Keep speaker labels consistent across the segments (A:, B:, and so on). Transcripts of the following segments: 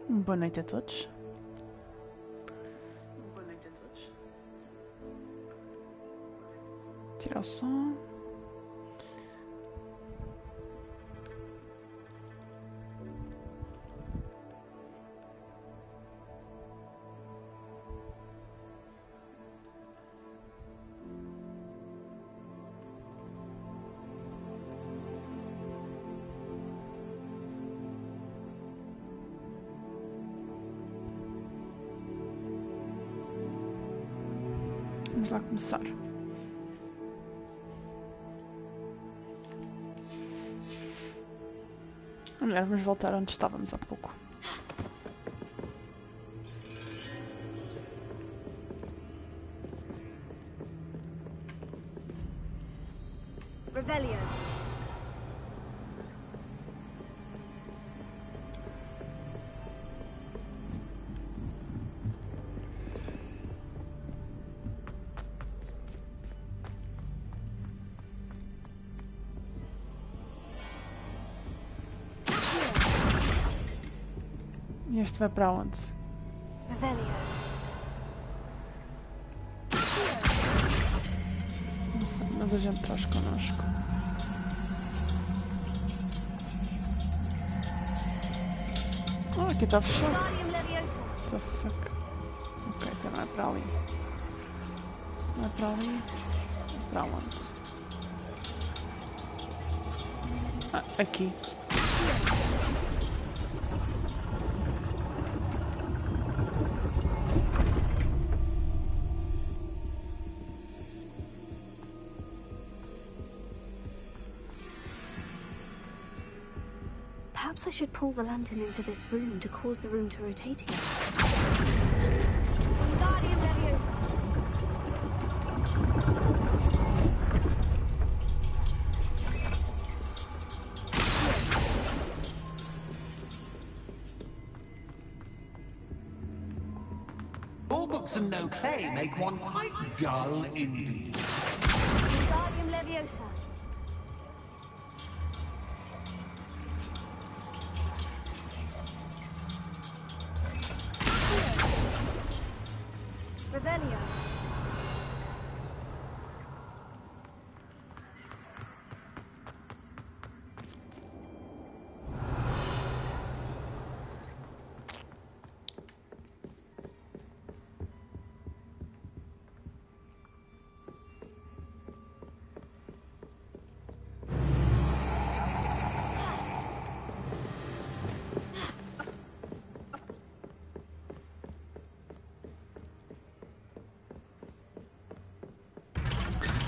A: Boa noite a todos. Tirar o som. Vamos lá começar. Melhor, vamos voltar onde estávamos há pouco.
B: Rebellion.
A: E este vai para onde?
B: Rebellion.
A: Não sei, mas a gente traz connosco. Ah, aqui está fechado. What the fuck? Ok, então não é para ali. Não é para ali. É para onde? Ah, aqui.
B: Perhaps I should pull the lantern into this room to cause the room to rotate again. Wingardium Leviosa.
C: All books and no play make one quite dull indeed.
B: Wingardium Leviosa. Rebellion.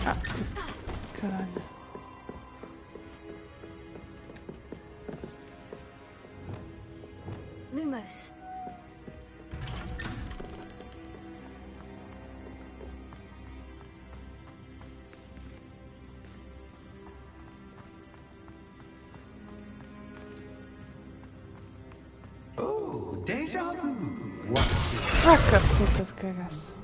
A: Ah, caralho.
B: Lumos.
C: Oh, déjà vu. What's it?
A: Ah, capeta de cagaço.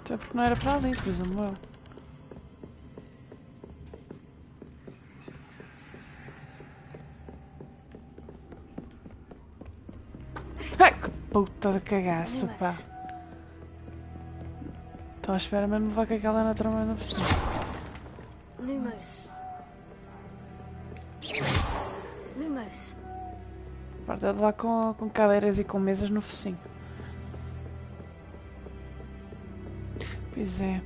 A: Até porque não era para ali, presumo eu. Ai, que puta de cagaço, pá. Estou à espera mesmo de levar com aquela na trama no focinho.
B: Lumos. Lumos.
A: Parte é de lá com cadeiras e com mesas no focinho. Pois é.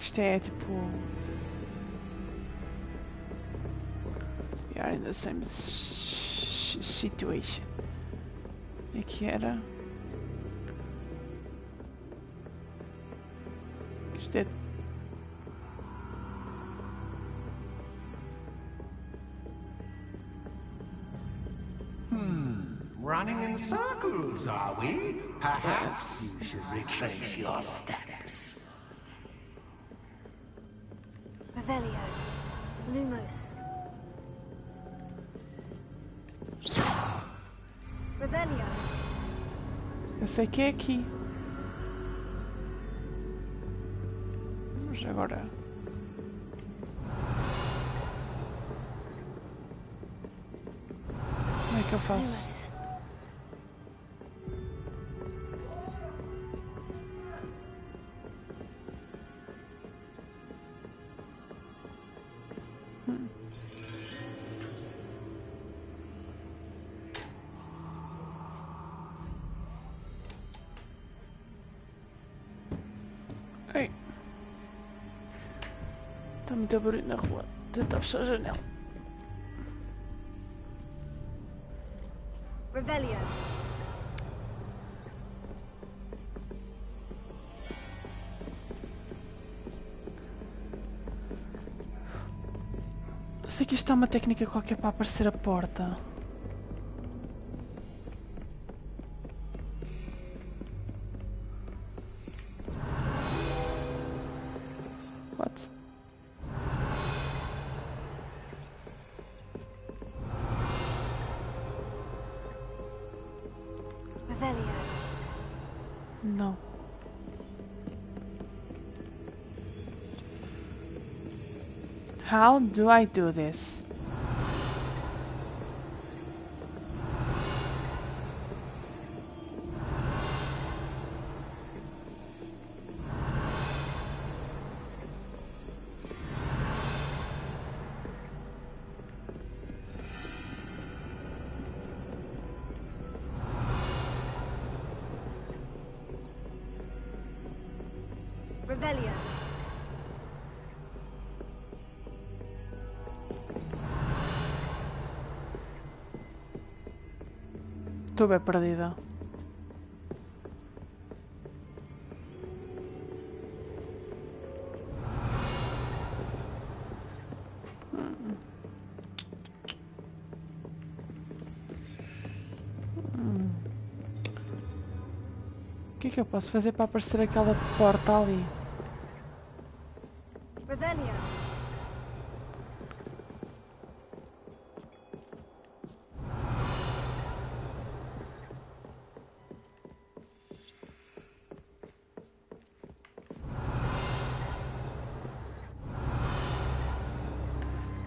A: Isto é tipo... We are in the same situation. E aqui era... Isto é...
C: Running in circles, are we? Perhaps you should retrace your steps.
B: Revelio. Lumos. Revelio.
A: Eu sei que é aqui. Mas agora... Como é que eu faço?
B: Lumos.
A: Ei. Está muito barulho na rua. Tentar fechar a janela.
B: Revelio.
A: Eu sei que isto é uma técnica qualquer para aparecer a porta. What?
B: Revelio.
A: Não. How do I do this?
B: Revelio.
A: Estou bem perdida. O que é que eu posso fazer para aparecer aquela porta ali?
B: Revelio.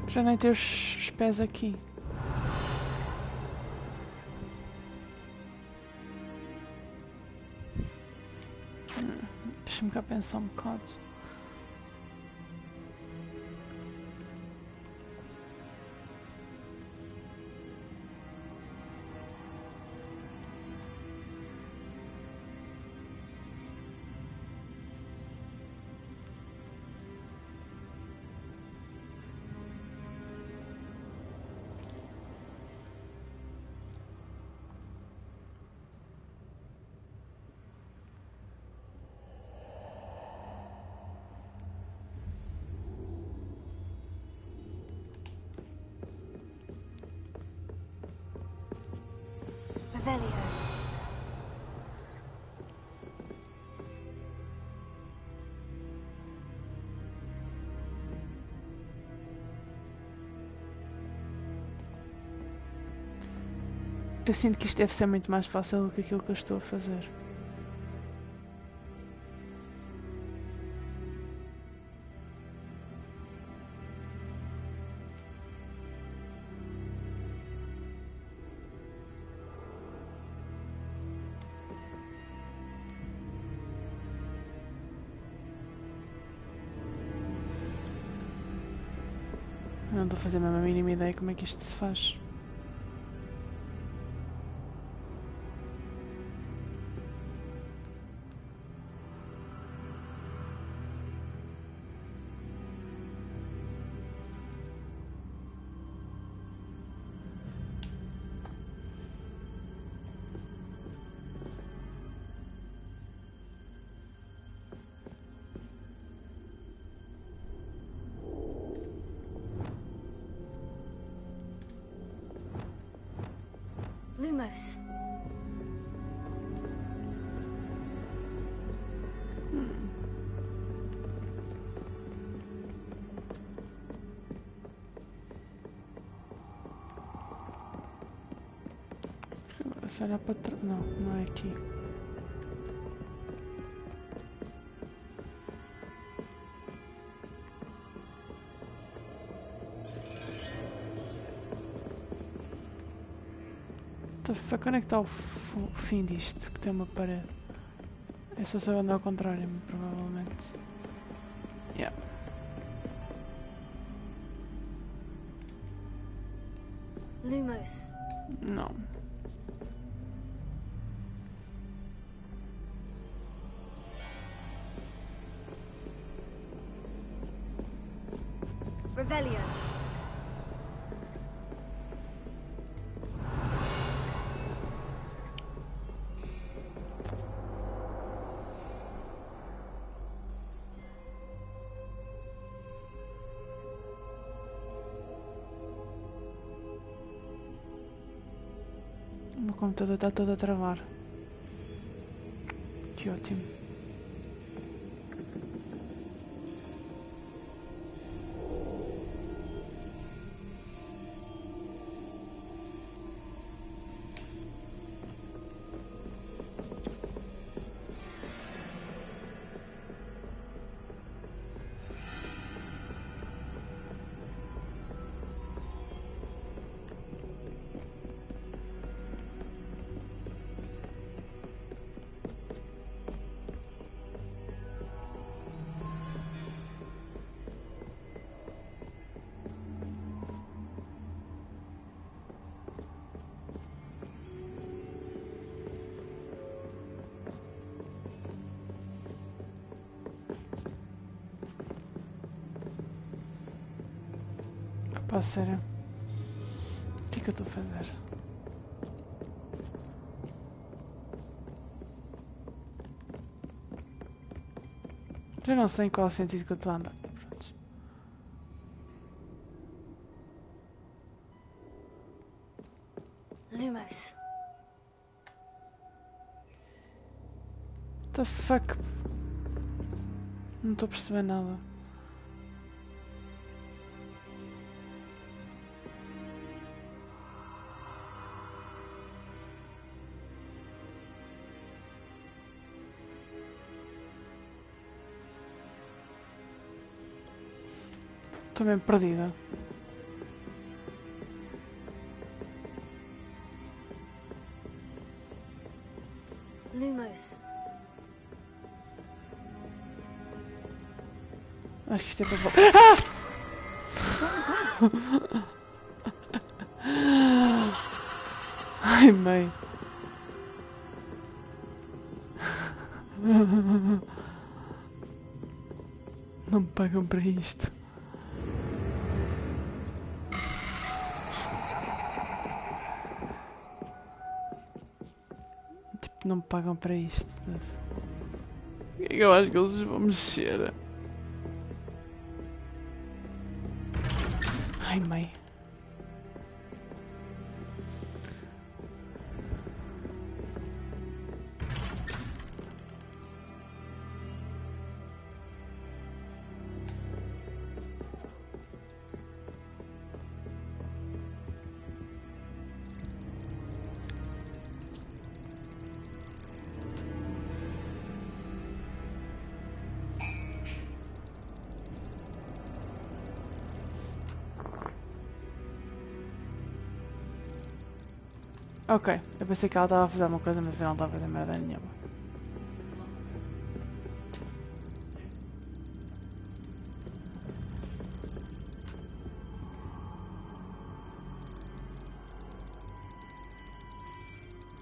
A: Já nem tenho os pés aqui. Deixa-me cá pensar um bocado.
B: Revelio.
A: Eu sinto que isto deve ser muito mais fácil do que aquilo que eu estou a fazer. Eu não estou a fazer mesmo a mínima ideia como é que isto se faz.
B: Lumos.
A: Se olhar para trás. Não, não é aqui. Onde é que está o fim disto? Que tem uma parede. É só se eu andar ao contrário, muito provavelmente. Yeah.
B: Lumos.
A: Não.
B: Revelio.
A: O meu computador está todo a travar. Que ótimo. Pá, sério. O que é que eu estou a fazer? Eu não sei em qual sentido que eu estou a andar. Pronto.
B: Lumos.
A: What the fuck? Não estou a perceber nada. Estou mesmo perdida.
B: Lumos.
A: Acho que isto é para voltar. Ai, mãe. Não me pagam para isto. Tipo, não me pagam para isto. Eu acho que eles vão mexer. Ai, mãe. Ok, eu pensei que ela estava a fazer uma coisa, mas afinal não estava a fazer merda nenhuma.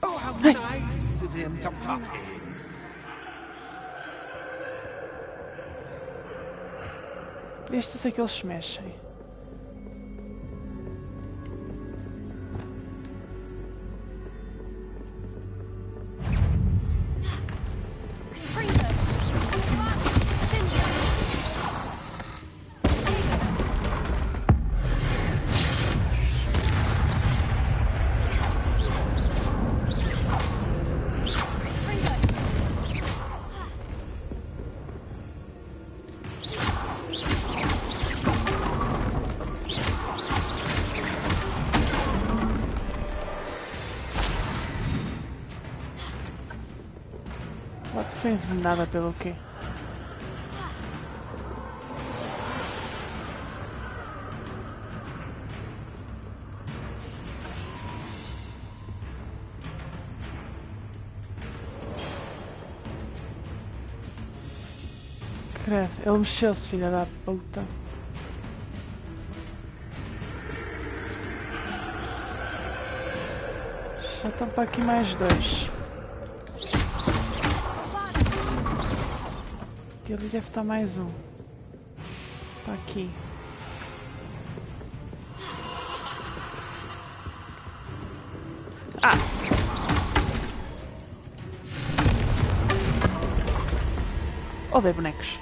C: Oh, how nice of him to pop in.
A: Isto eu sei que eles se mexem. foi envenenada pelo quê? Credo, ele mexeu-se, filha da puta. Já estão para aqui mais dois. E ali deve estar mais um. Para aqui. Ah! Odeio bonecos.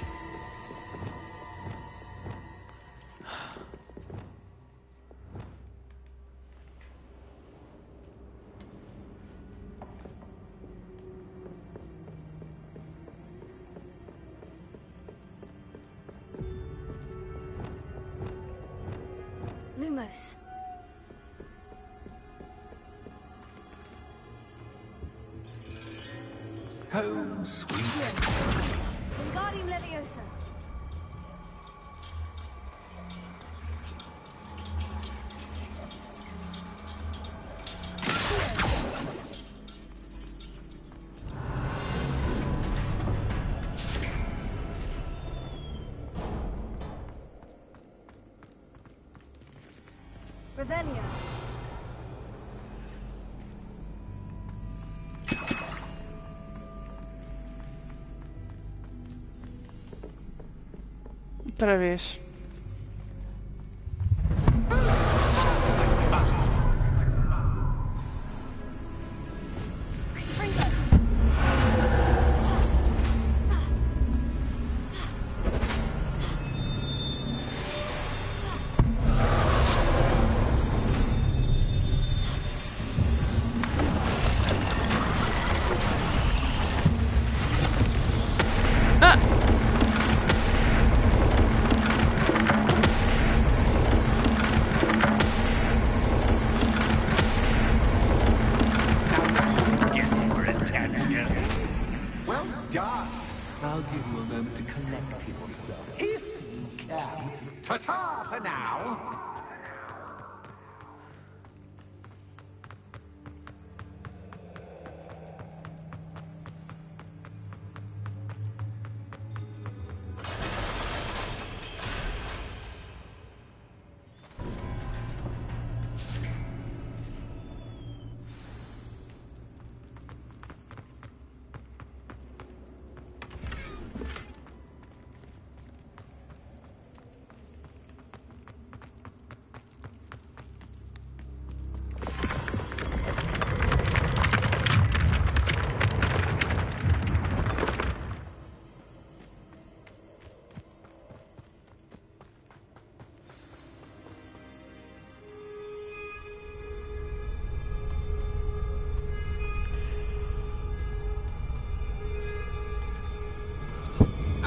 B: Lumos.
C: Home sweet.
B: Wingardium Leviosa. Revelio.
A: Outra vez.
C: Well done. I'll give you a moment to collect yourself, if you can. Ta-ta for now.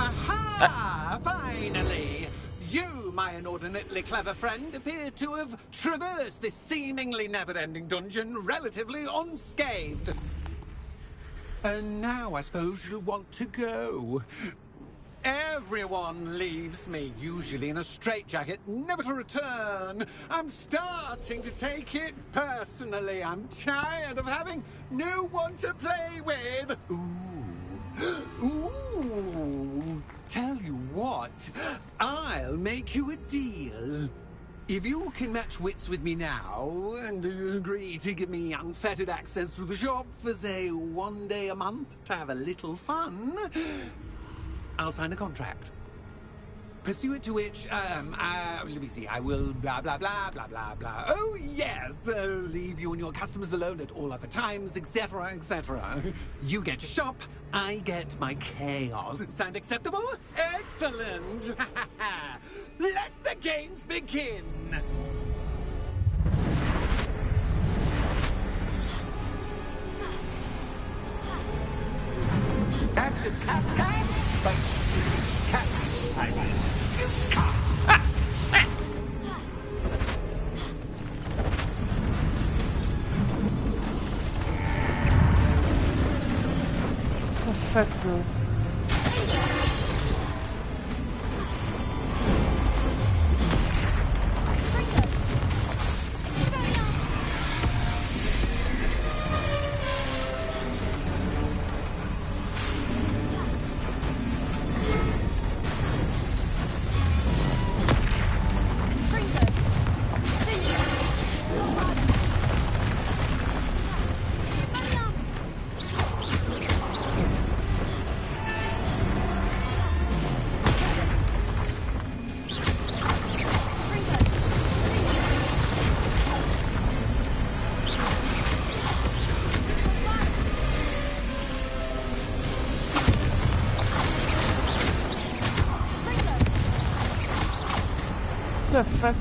C: Aha! Finally! You, my inordinately clever friend, appear to have traversed this seemingly never-ending dungeon relatively unscathed. And now I suppose you'll want to go. Everyone leaves me, usually in a straitjacket, never to return. I'm starting to take it personally. I'm tired of having no one to play with. Ooh. Ooh. Tell you what, I'll make you a deal. If you can match wits with me now, and agree to give me unfettered access through the shop for, say, 1 day a month to have a little fun, I'll sign a contract. Pursuant to which, let me see, I will blah, blah, blah, blah, blah, blah. Oh, yes, leave you and your customers alone at all other times, etc., etc. You get your shop, I get my chaos. Sound acceptable? Excellent! Let the games begin! That's just cat, but cat, I mean, cat.
A: fuck, dude? The fuck?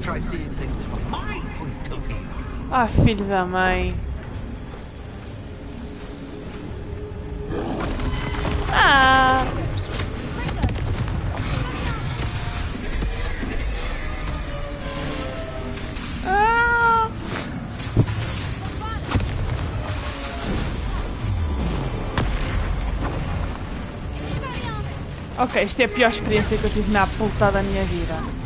C: Try seeing things from my point of view.
A: Ah, filho da mãe. Ah! Ah! Ok, isto é a pior experiência que eu tive na puta da minha vida.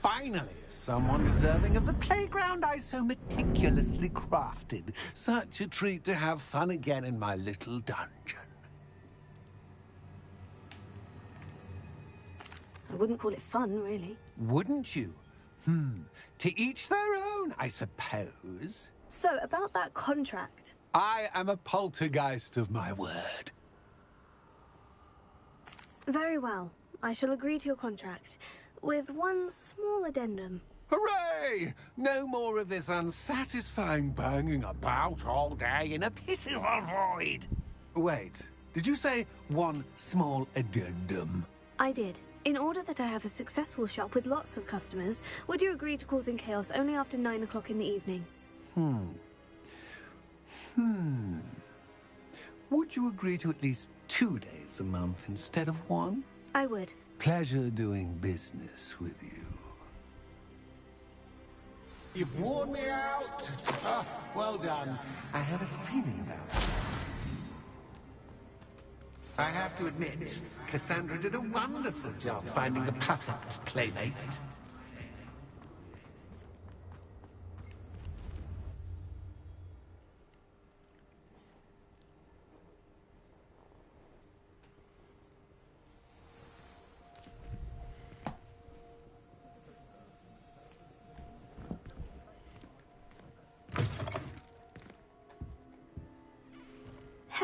C: Finally, someone deserving of the playground I so meticulously crafted. Such a treat to have fun again in my little dungeon.
B: I wouldn't call it fun, really.
C: Wouldn't you? To each their own, I suppose.
B: So, about that contract.
C: I am a poltergeist of my word.
B: Very well. I shall agree to your contract, with one small addendum.
C: Hooray! No more of this unsatisfying banging about all day in a pitiful void. Wait, did you say one small addendum?
B: I did. In order that I have a successful shop with lots of customers, would you agree to causing chaos only after 9 o'clock in the evening?
C: Would you agree to at least 2 days a month instead of 1?
B: I would.
C: Pleasure doing business with you. You've worn me out. Ah, well done. I had a feeling about it. I have to admit, Cassandra did a wonderful job finding the puppet's playmate.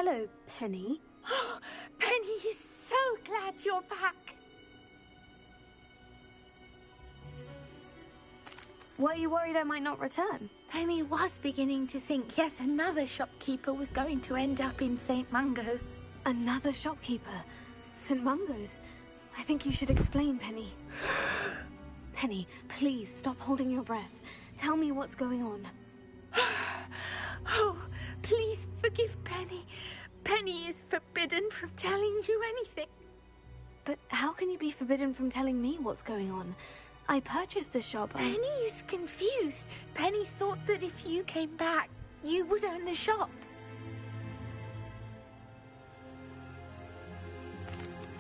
B: Hello, Penny.
D: Penny is so glad you're back.
B: Were you worried I might not return?
D: Penny was beginning to think yet another shopkeeper was going to end up in St. Mungo's.
B: Another shopkeeper? St. Mungo's? I think you should explain, Penny. Penny, please stop holding your breath. Tell me what's going on.
D: Oh, please forgive Penny. Penny is forbidden from telling you anything.
B: But how can you be forbidden from telling me what's going on? I purchased the shop.
D: Penny is confused. Penny thought that if you came back, you would own the shop.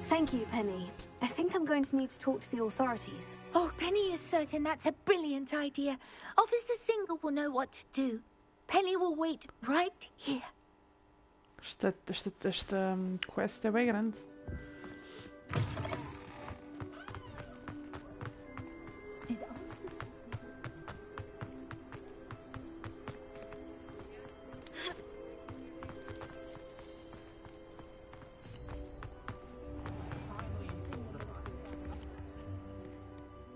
B: Thank you, Penny. I think I'm going to need to talk to the authorities.
D: Oh, Penny is certain that's a brilliant idea. Officer Single will know what to do. Penny will wait right here.
A: Esta quest é bem grande.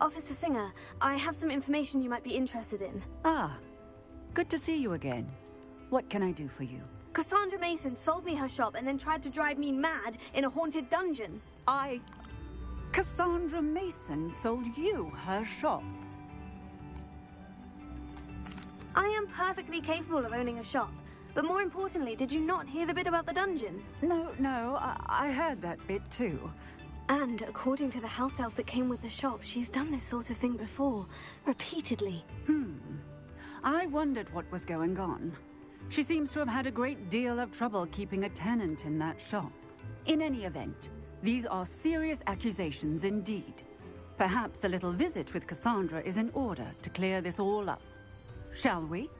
B: Officer Singer, I have some information you might be interested in.
E: Ah, good to see you again. What can I do for you?
B: Cassandra Mason sold me her shop and then tried to drive me mad in a haunted dungeon.
E: Cassandra Mason sold you her shop?
B: I am perfectly capable of owning a shop. But more importantly, did you not hear the bit about the dungeon?
E: No, I heard that bit too.
B: And according to the house elf that came with the shop, she's done this sort of thing before. Repeatedly.
E: I wondered what was going on. She seems to have had a great deal of trouble keeping a tenant in that shop. In any event, these are serious accusations indeed. Perhaps a little visit with Cassandra is in order to clear this all up. Shall we?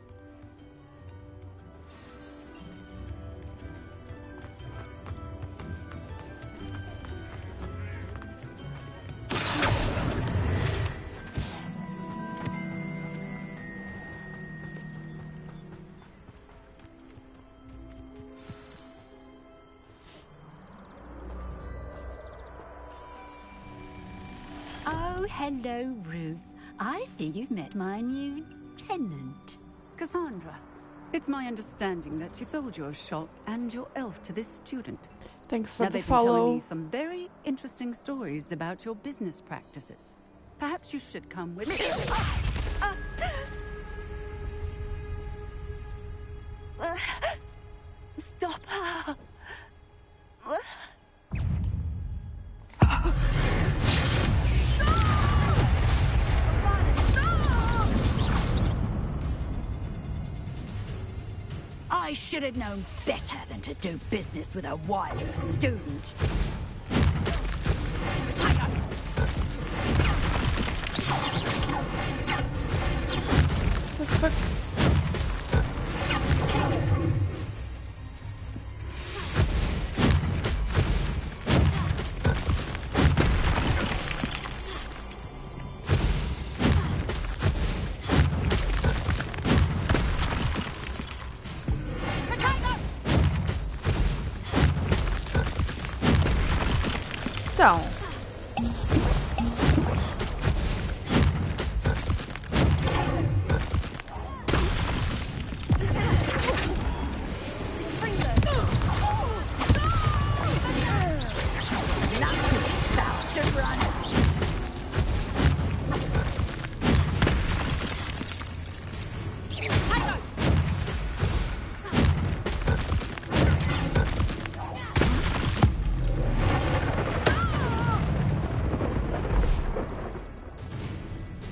F: Oh, hello, Ruth. I see you've met my new tenant.
E: Cassandra, it's my understanding that you sold your shop and your elf to this student.
A: Thanks for
E: Now
A: the
E: they've been telling
A: follow.
E: me some very interesting stories about your business practices. Perhaps you should come with me.
D: Stop her.
F: I should have known better than to do business with a wily student.
A: What the fuck? Então.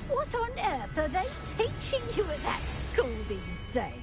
F: What on earth are they teaching you at that school these days?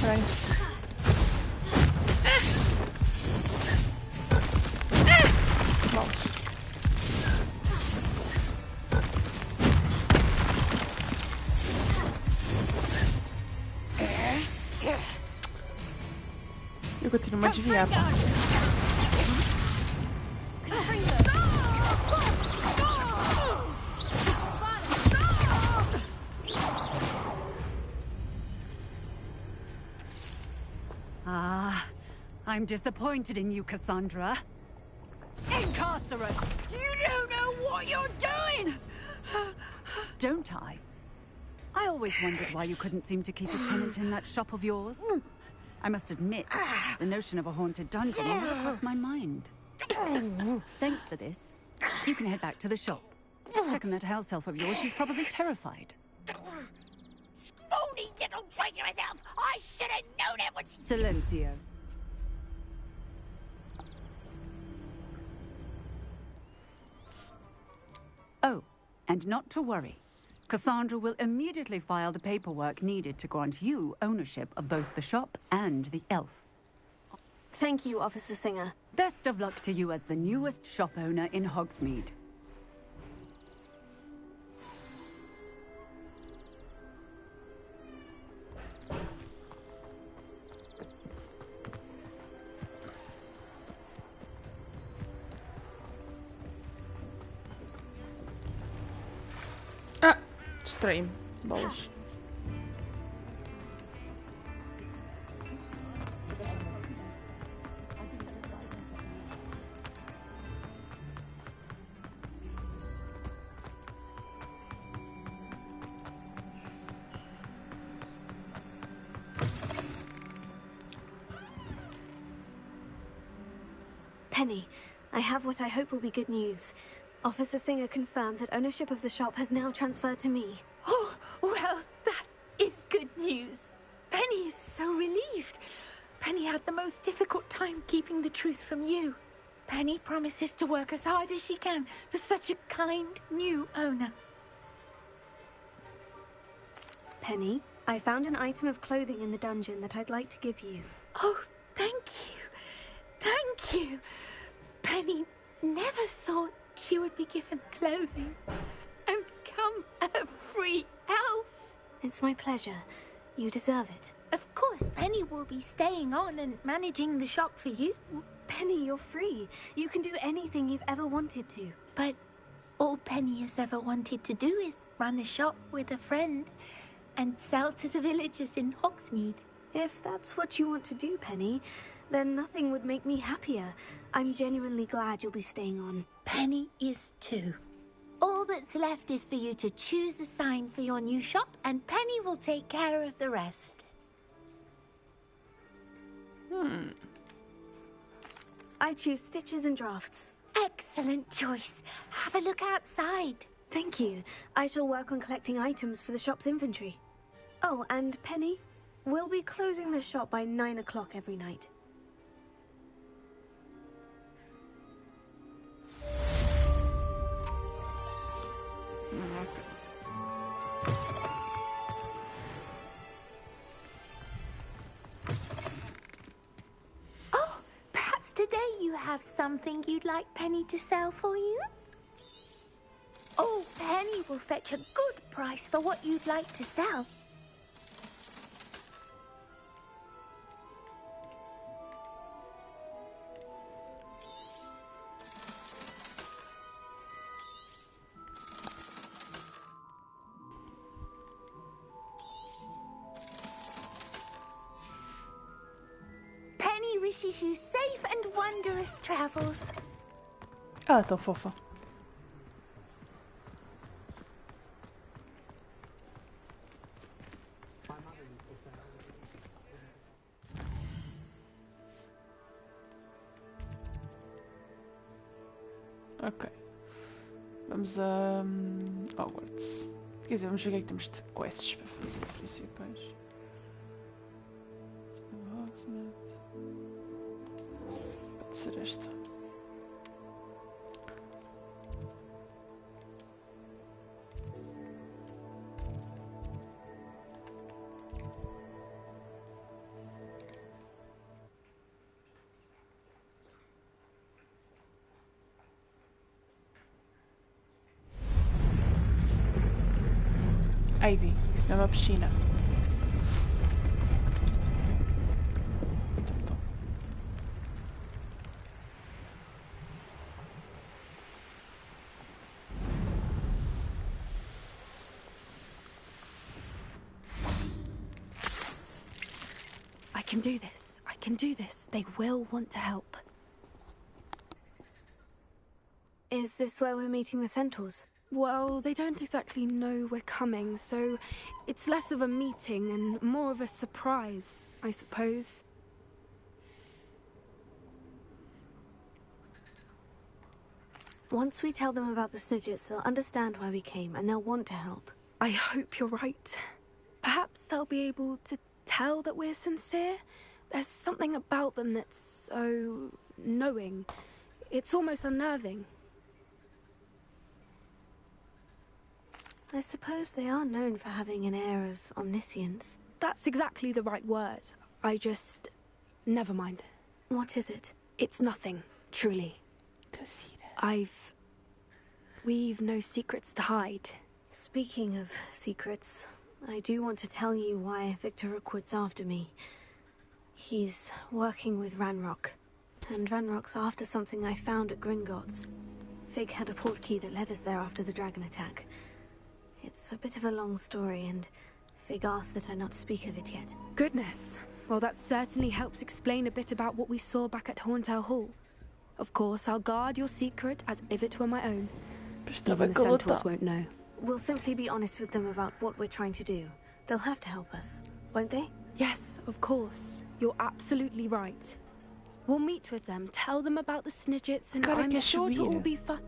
A: Ok. Bolas. Eu continuo a desviar.
E: I'm disappointed in you, Cassandra. Incarcerate! You don't know what you're doing! Don't I? I always wondered why you couldn't seem to keep a tenant in that shop of yours. I must admit, the notion of a haunted dungeon never crossed my mind. Thanks for this. You can head back to the shop. Check on that house elf of yours. She's probably terrified.
D: Scrawny little traitorous elf! I should have known it was...
E: Silencio. Oh, and not to worry. Cassandra will immediately file the paperwork needed to grant you ownership of both the shop and the elf.
B: Thank you, Officer Singer.
E: Best of luck to you as the newest shop owner in Hogsmeade.
A: Ah, distraí-me. Bolas.
B: Penny, I have what I hope will be good news. Officer Singer confirmed that ownership of the shop has now transferred to me.
D: Oh, well, that is good news. Penny is so relieved. Penny had the most difficult time keeping the truth from you. Penny promises to work as hard as she can for such a kind new owner.
B: Penny, I found an item of clothing in the dungeon that I'd like to give you.
D: Oh, thank you. Thank you. Penny never thought she would be given clothing and become a free elf.
B: It's my pleasure. You deserve it.
D: Of course, Penny will be staying on and managing the shop for you.
B: Penny, you're free. You can do anything you've ever wanted to.
D: But all Penny has ever wanted to do is run a shop with a friend and sell to the villagers in Hogsmeade.
B: If that's what you want to do, Penny, then nothing would make me happier. I'm genuinely glad you'll be staying on.
D: Penny is too. All that's left is for you to choose a sign for your new shop, and Penny will take care of the rest.
B: I choose stitches and drafts.
D: Excellent choice. Have a look outside.
B: Thank you. I shall work on collecting items for the shop's inventory. Oh, and Penny, we'll be closing the shop by 9 o'clock every night.
D: Oh, perhaps today you have something you'd like Penny to sell for you? Oh, Penny will fetch a good price for what you'd like to sell. Penny wishes you safe and wondrous travels.
A: Ela é tão fofa. Ok. Vamos a Hogwarts. Quer dizer, vamos ver o que é que temos de quests para fazer principais. Pode ser esta. Ivy, isso não é uma piscina.
B: I can do this. I can do this. They will want to help.
G: Is this where we're meeting the centaurs?
B: Well, they don't exactly know we're coming, so it's less of a meeting and more of a surprise, I suppose.
G: Once we tell them about the Snidgets, they'll understand why we came and they'll want to help.
B: I hope you're right. Perhaps they'll be able to tell that we're sincere. There's something about them that's so knowing. It's almost unnerving.
G: I suppose they are known for having an air of omniscience.
B: That's exactly the right word. I just... never mind.
G: What is it?
B: It's nothing, truly. We've no secrets to hide.
G: Speaking of secrets, I do want to tell you why Victor Rookwood's after me. He's working with Ranrock, and Ranrock's after something I found at Gringotts. Fig had a portkey that led us there after the dragon attack. It's a bit of a long story, and Fig asked that I not speak of it yet.
B: Goodness. Well, that certainly helps explain a bit about what we saw back at Horntail Hall. Of course, I'll guard your secret as if it were my own. Even the centaurs won't know.
G: We'll simply be honest with them about what we're trying to do. They'll have to help us, won't they?
B: Yes, of course. You're absolutely right. We'll meet with them, tell them about the Snidgets, and I'm sure it'll all be fun.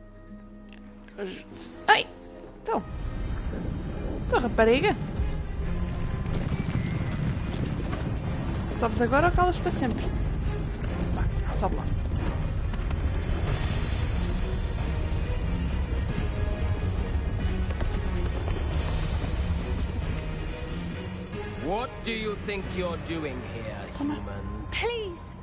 A: Ai! Então, rapariga. Sobes agora ou calas para sempre? Vá, sobe lá.
H: What do you think you're doing here, humans?
B: Please!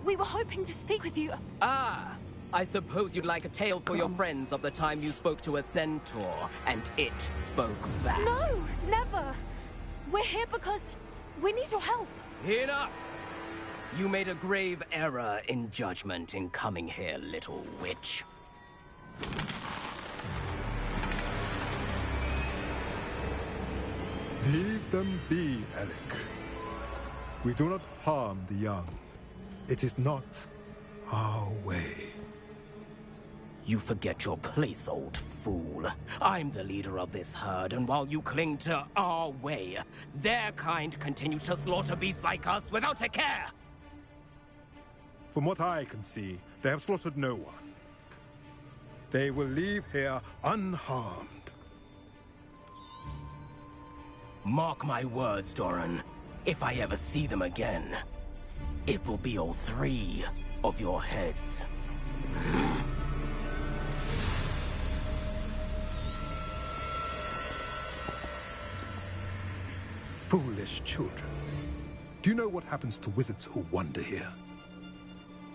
B: We were hoping to speak with you.
H: Ah! I suppose you'd like a tale for your friends of the time you spoke to a centaur, and it spoke back.
B: No, never. We're here because we need your help.
H: Enough! You made a grave error in judgment in coming here, little witch.
I: Leave them be, Alec. We do not harm the young. It is not our way.
H: You forget your place, old fool. I'm the leader of this herd, and while you cling to our way, their kind continue to slaughter beasts like us without a care!
I: From what I can see, they have slaughtered no one. They will leave here unharmed.
H: Mark my words, Doran. If I ever see them again, it will be all 3 of your heads.
I: Foolish children. Do you know what happens to wizards who wander here?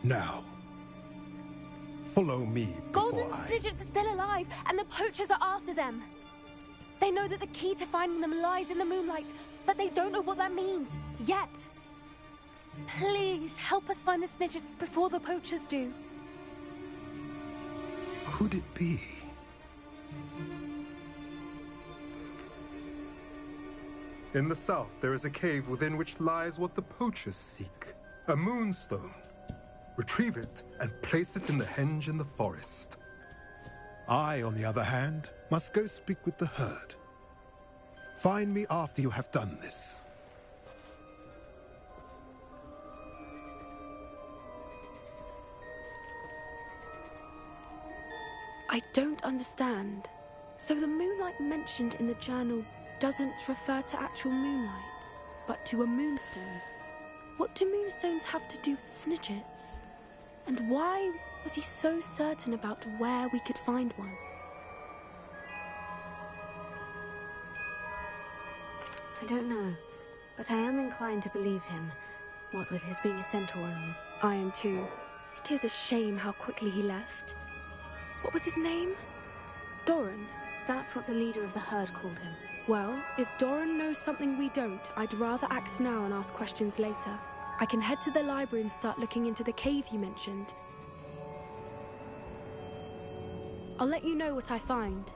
I: Now, follow me before
B: Golden Snidgets are still alive, and the poachers are after them. They know that the key to finding them lies in the moonlight, but they don't know what that means, yet. Please, help us find the Snidgets before the poachers do.
I: Could it be? In the south, there is a cave within which lies what the poachers seek. A moonstone. Retrieve it and place it in the henge in the forest. I, on the other hand, must go speak with the herd. Find me after you have done this.
B: I don't understand. So the moonlight mentioned in the journal doesn't refer to actual moonlight, but to a moonstone. What do moonstones have to do with Snidgets? And why was he so certain about where we could find one?
G: I don't know, but I am inclined to believe him, what with his being a centaur and all.
B: I am too. It is a shame how quickly he left. What was his name? Doran?
G: That's what the leader of the herd called him.
B: Well, if Doran knows something we don't, I'd rather act now and ask questions later. I can head to the library and start looking into the cave you mentioned. I'll let you know what I find.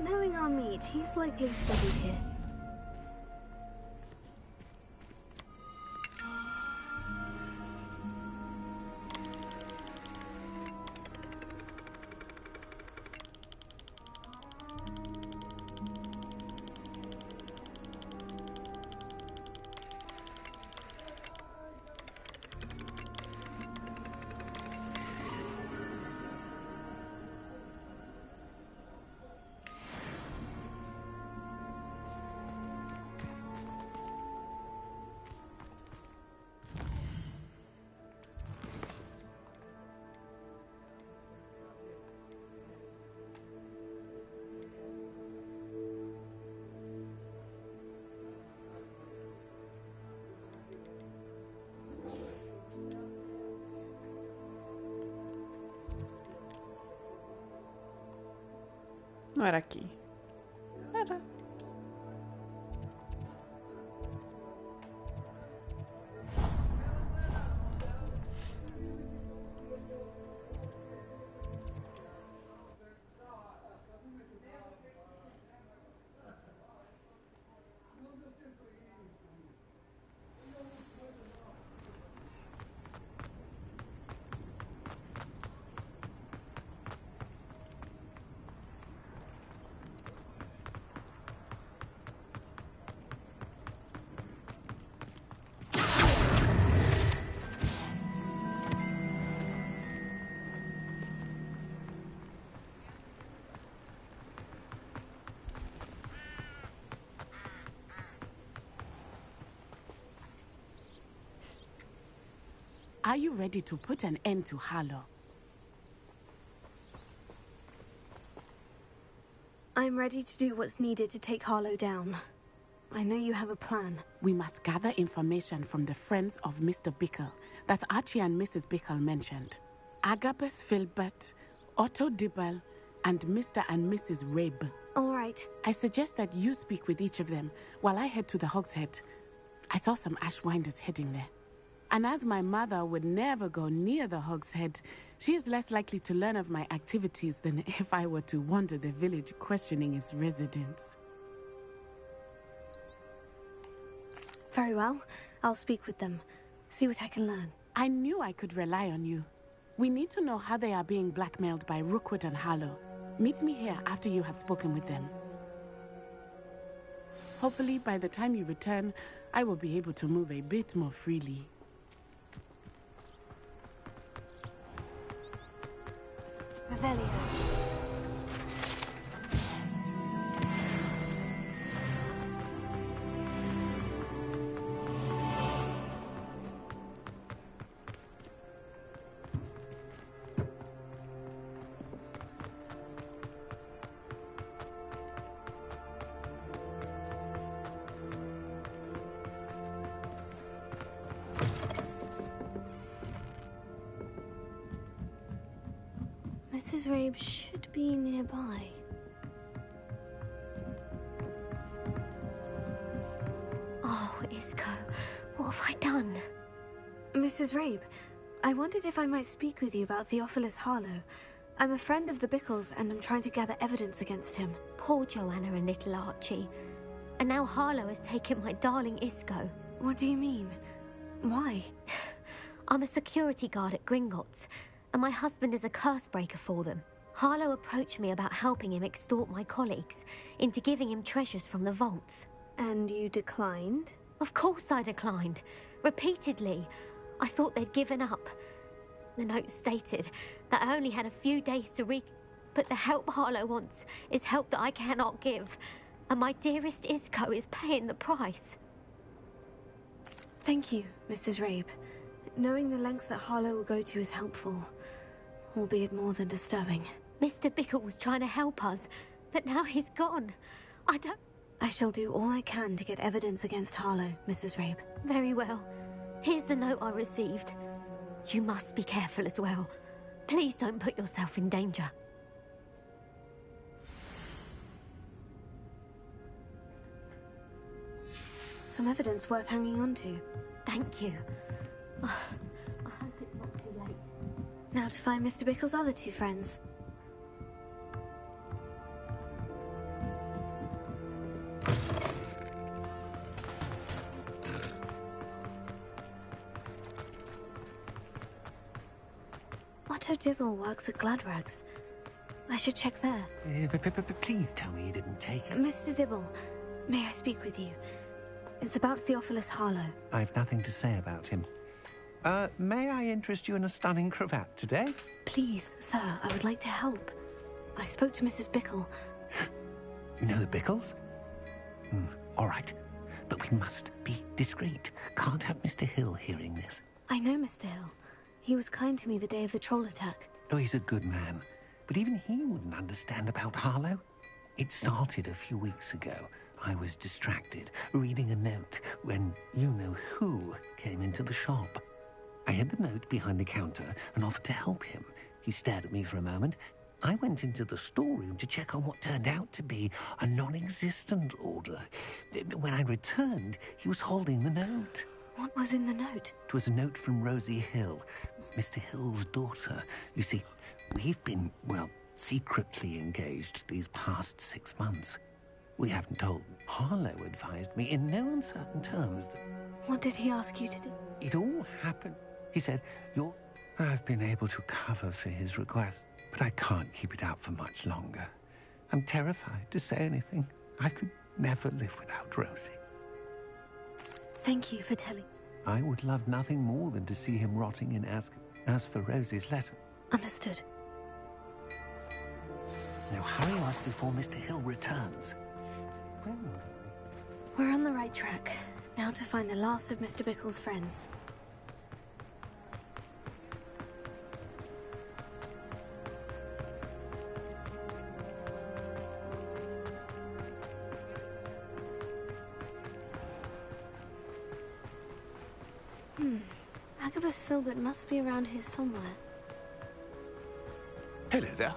G: Knowing our meat, he's likely studied here.
A: Não era aqui. Era.
J: Are you ready to put an end to Harlow?
G: I'm ready to do what's needed to take Harlow down. I know you have a plan.
J: We must gather information from the friends of Mr. Bickle that Archie and Mrs. Bickle mentioned. Agabus Filbert, Otto Dibble, and Mr. and Mrs. Rabe.
G: All right.
J: I suggest that you speak with each of them while I head to the Hogshead. I saw some Ashwinders heading there. And as my mother would never go near the Hogshead, she is less likely to learn of my activities than if I were to wander the village questioning its residents.
G: Very well. I'll speak with them. See what I can learn.
J: I knew I could rely on you. We need to know how they are being blackmailed by Rookwood and Harlow. Meet me here after you have spoken with them. Hopefully, by the time you return, I will be able to move a bit more freely.
G: Revelio. Mrs. Rabe should be nearby.
D: Oh, Isco, what have I done?
G: Mrs. Rabe, I wondered if I might speak with you about Theophilus Harlow. I'm a friend of the Bickles and I'm trying to gather evidence against him.
D: Poor Joanna and little Archie. And now Harlow has taken my darling Isco.
G: What do you mean? Why?
D: I'm a security guard at Gringotts, and my husband is a curse breaker for them. Harlow approached me about helping him extort my colleagues into giving him treasures from the vaults.
G: And you declined?
D: Of course I declined. Repeatedly. I thought they'd given up. The note stated that I only had a few days to but the help Harlow wants is help that I cannot give. And my dearest Isco is paying the price.
G: Thank you, Mrs. Rabe. Knowing the lengths that Harlow will go to is helpful, albeit more than disturbing.
K: Mr. Bickle was trying to help us, but now he's gone.
G: I shall do all I can to get evidence against Harlow, Mrs. Rabe.
K: Very well. Here's the note I received. You must be careful as well. Please don't put yourself in danger.
G: Some evidence worth hanging on to.
K: Thank you. I hope it's not too late.
G: Now to find Mr. Bickle's other two friends. Otto Dibble works at Gladrags. I should check there.
L: Please tell me you didn't take it.
G: Mr. Dibble, may I speak with you? It's about Theophilus Harlow.
L: I've nothing to say about him. May I interest you in a stunning cravat today?
G: Please, sir, I would like to help. I spoke to Mrs. Bickle.
L: You know the Bickles? All right. But we must be discreet. Can't have Mr. Hill hearing this.
G: I know Mr. Hill. He was kind to me the day of the troll attack.
L: Oh, he's a good man. But even he wouldn't understand about Harlow. It started a few weeks ago. I was distracted, reading a note, when you-know-who came into the shop. I hid the note behind the counter and offered to help him. He stared at me for a moment. I went into the storeroom to check on what turned out to be a non-existent order. When I returned, he was holding the note.
G: What was in the note?
L: It was a note from Rosie Hill, Mr. Hill's daughter. You see, we've been, well, secretly engaged these past 6 months. We haven't told. Harlow advised me in no uncertain terms that...
G: What did he ask you to do?
L: It all happened. He said, I've been able to cover for his request, but I can't keep it out for much longer. I'm terrified to say anything. I could never live without Rosie.
G: Thank you for telling.
L: I would love nothing more than to see him rotting in Asgard. As for Rosie's letter...
G: Understood.
L: Now hurry off before Mr. Hill returns.
G: We're on the right track. Now to find the last of Mr. Bickle's friends. Agabus Filbert must be around here somewhere.
M: Hello there.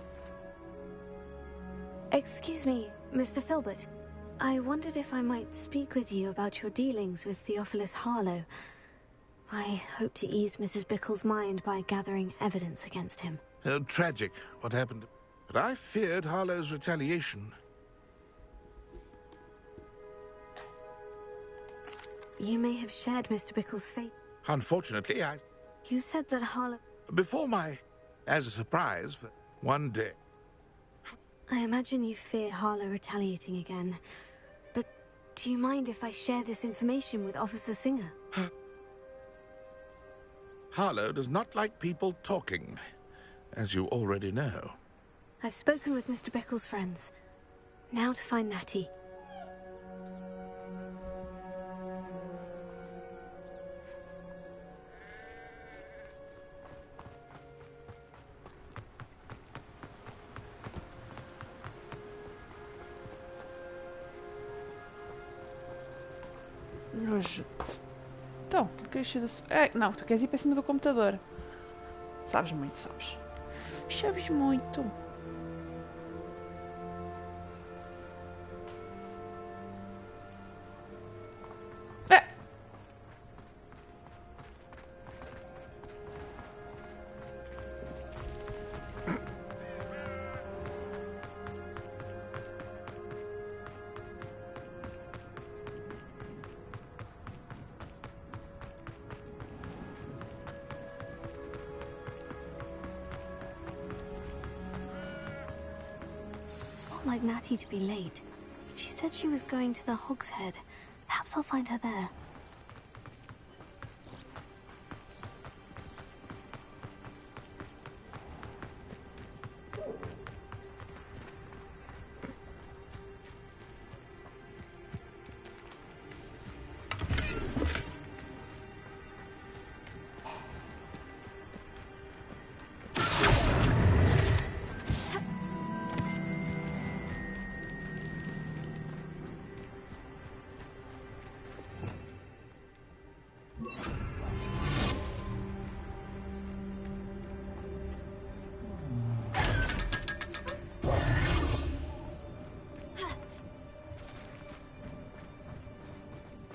G: Excuse me, Mr. Filbert. I wondered if I might speak with you about your dealings with Theophilus Harlow. I hope to ease Mrs. Bickle's mind by gathering evidence against him.
M: Tragic, what happened. But I feared Harlow's retaliation.
G: You may have shared Mr. Bickle's fate.
M: Unfortunately,
G: You said that Harlow...
M: As a surprise, for one day.
G: I imagine you fear Harlow retaliating again. But do you mind if I share this information with Officer Singer?
M: Harlow does not like people talking, as you already know.
G: I've spoken with Mr. Bickle's friends. Now to find Natty.
A: Ajude. Então, queres ir não, tu queres ir para cima do computador. Sabes muito, sabes. Sabes muito.
G: Like Natty to be late. She said she was going to the Hog's Head. Perhaps I'll find her there.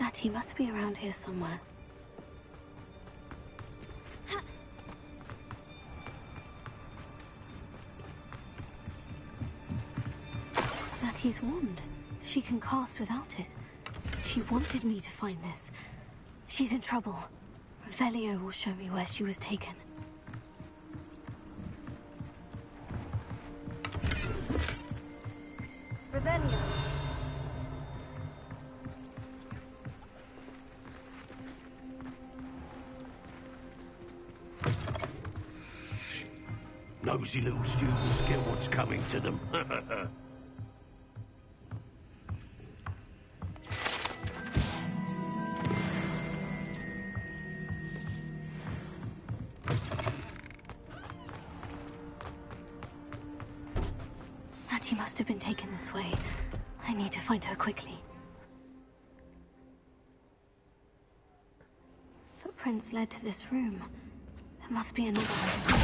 G: Natty must be around here somewhere. Natty's wand. She can cast without it. She wanted me to find this. She's in trouble. Revelio will show me where she was taken.
D: Revelio.
L: Nosy little students get what's coming to them.
G: Natty must have been taken this way. I need to find her quickly. Footprints led to this room. There must be another one.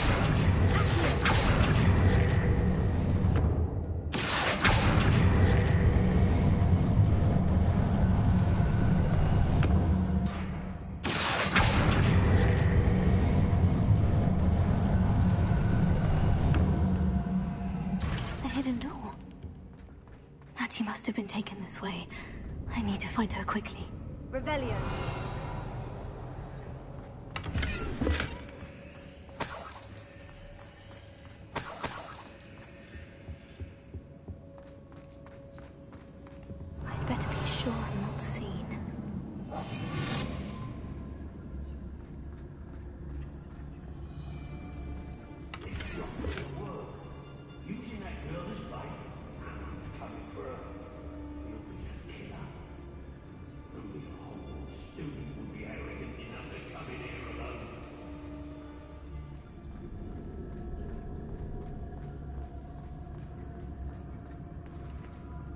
G: Natty must have been taken this way. I need to find her quickly.
D: Revelio.
G: I'd better be sure I'm not seen.
L: Using that girl as bait. It's coming for her. You'll be a killer. Only a Hogwarts student would be arrogant enough to come in here alone.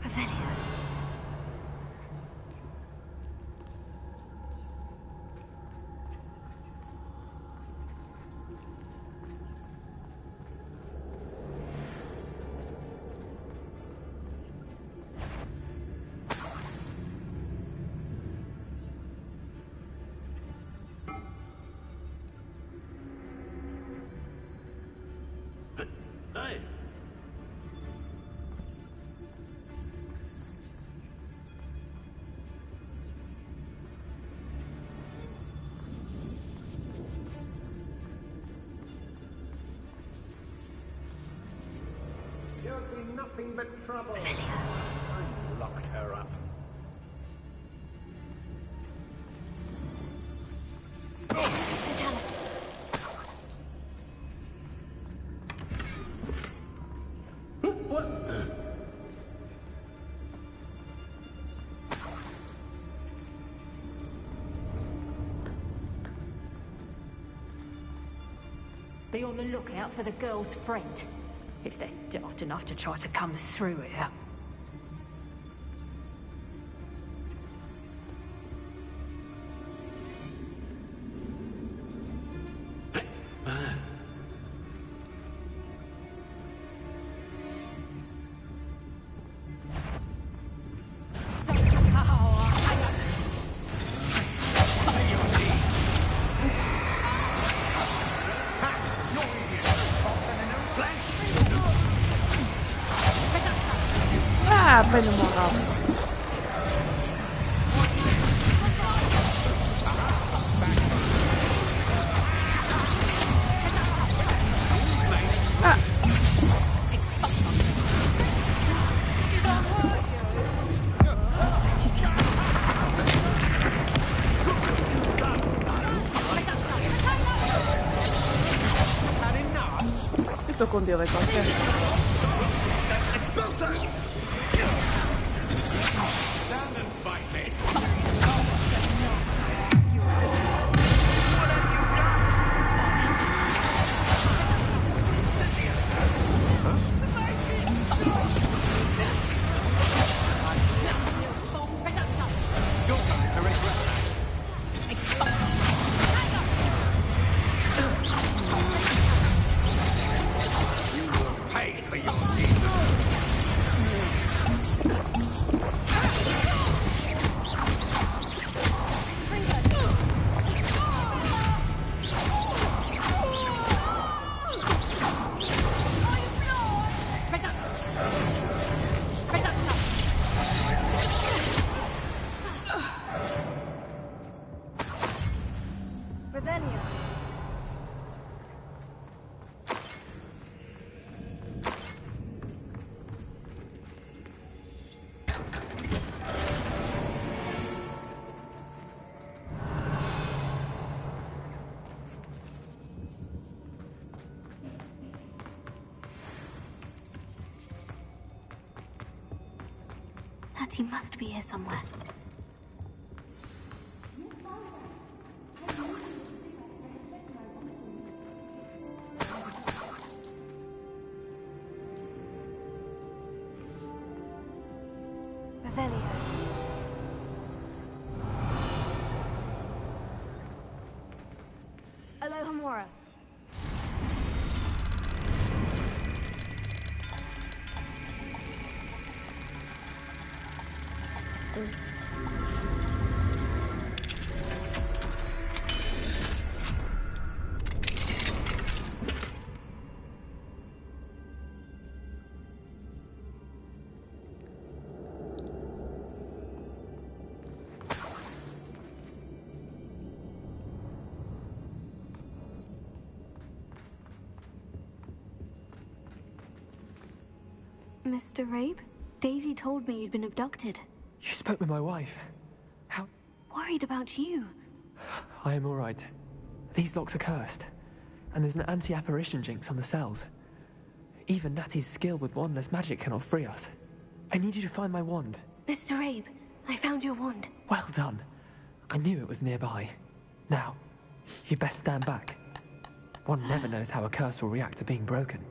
G: Revelio.
L: Hey!
C: You'll be nothing but trouble.
L: I locked her up.
D: Be on the lookout for the girl's friend, if they're daft enough to try to come through here.
A: Ah, belle moral. Sto con Dio le cose.
L: Stand and fight me! You will pay for your deed.
G: Natty must be here somewhere. Revelio. Alohomora. Mr. Rabe? Daisy told me you'd been abducted.
N: You spoke with my wife. How?
G: Worried about you.
N: I am all right. These locks are cursed, and there's an anti-apparition jinx on the cells. Even Natty's skill with wandless magic cannot free us. I need you to find my wand.
G: Mr. Rabe, I found your wand.
N: Well done. I knew it was nearby. Now, you best stand back. One never knows how a curse will react to being broken.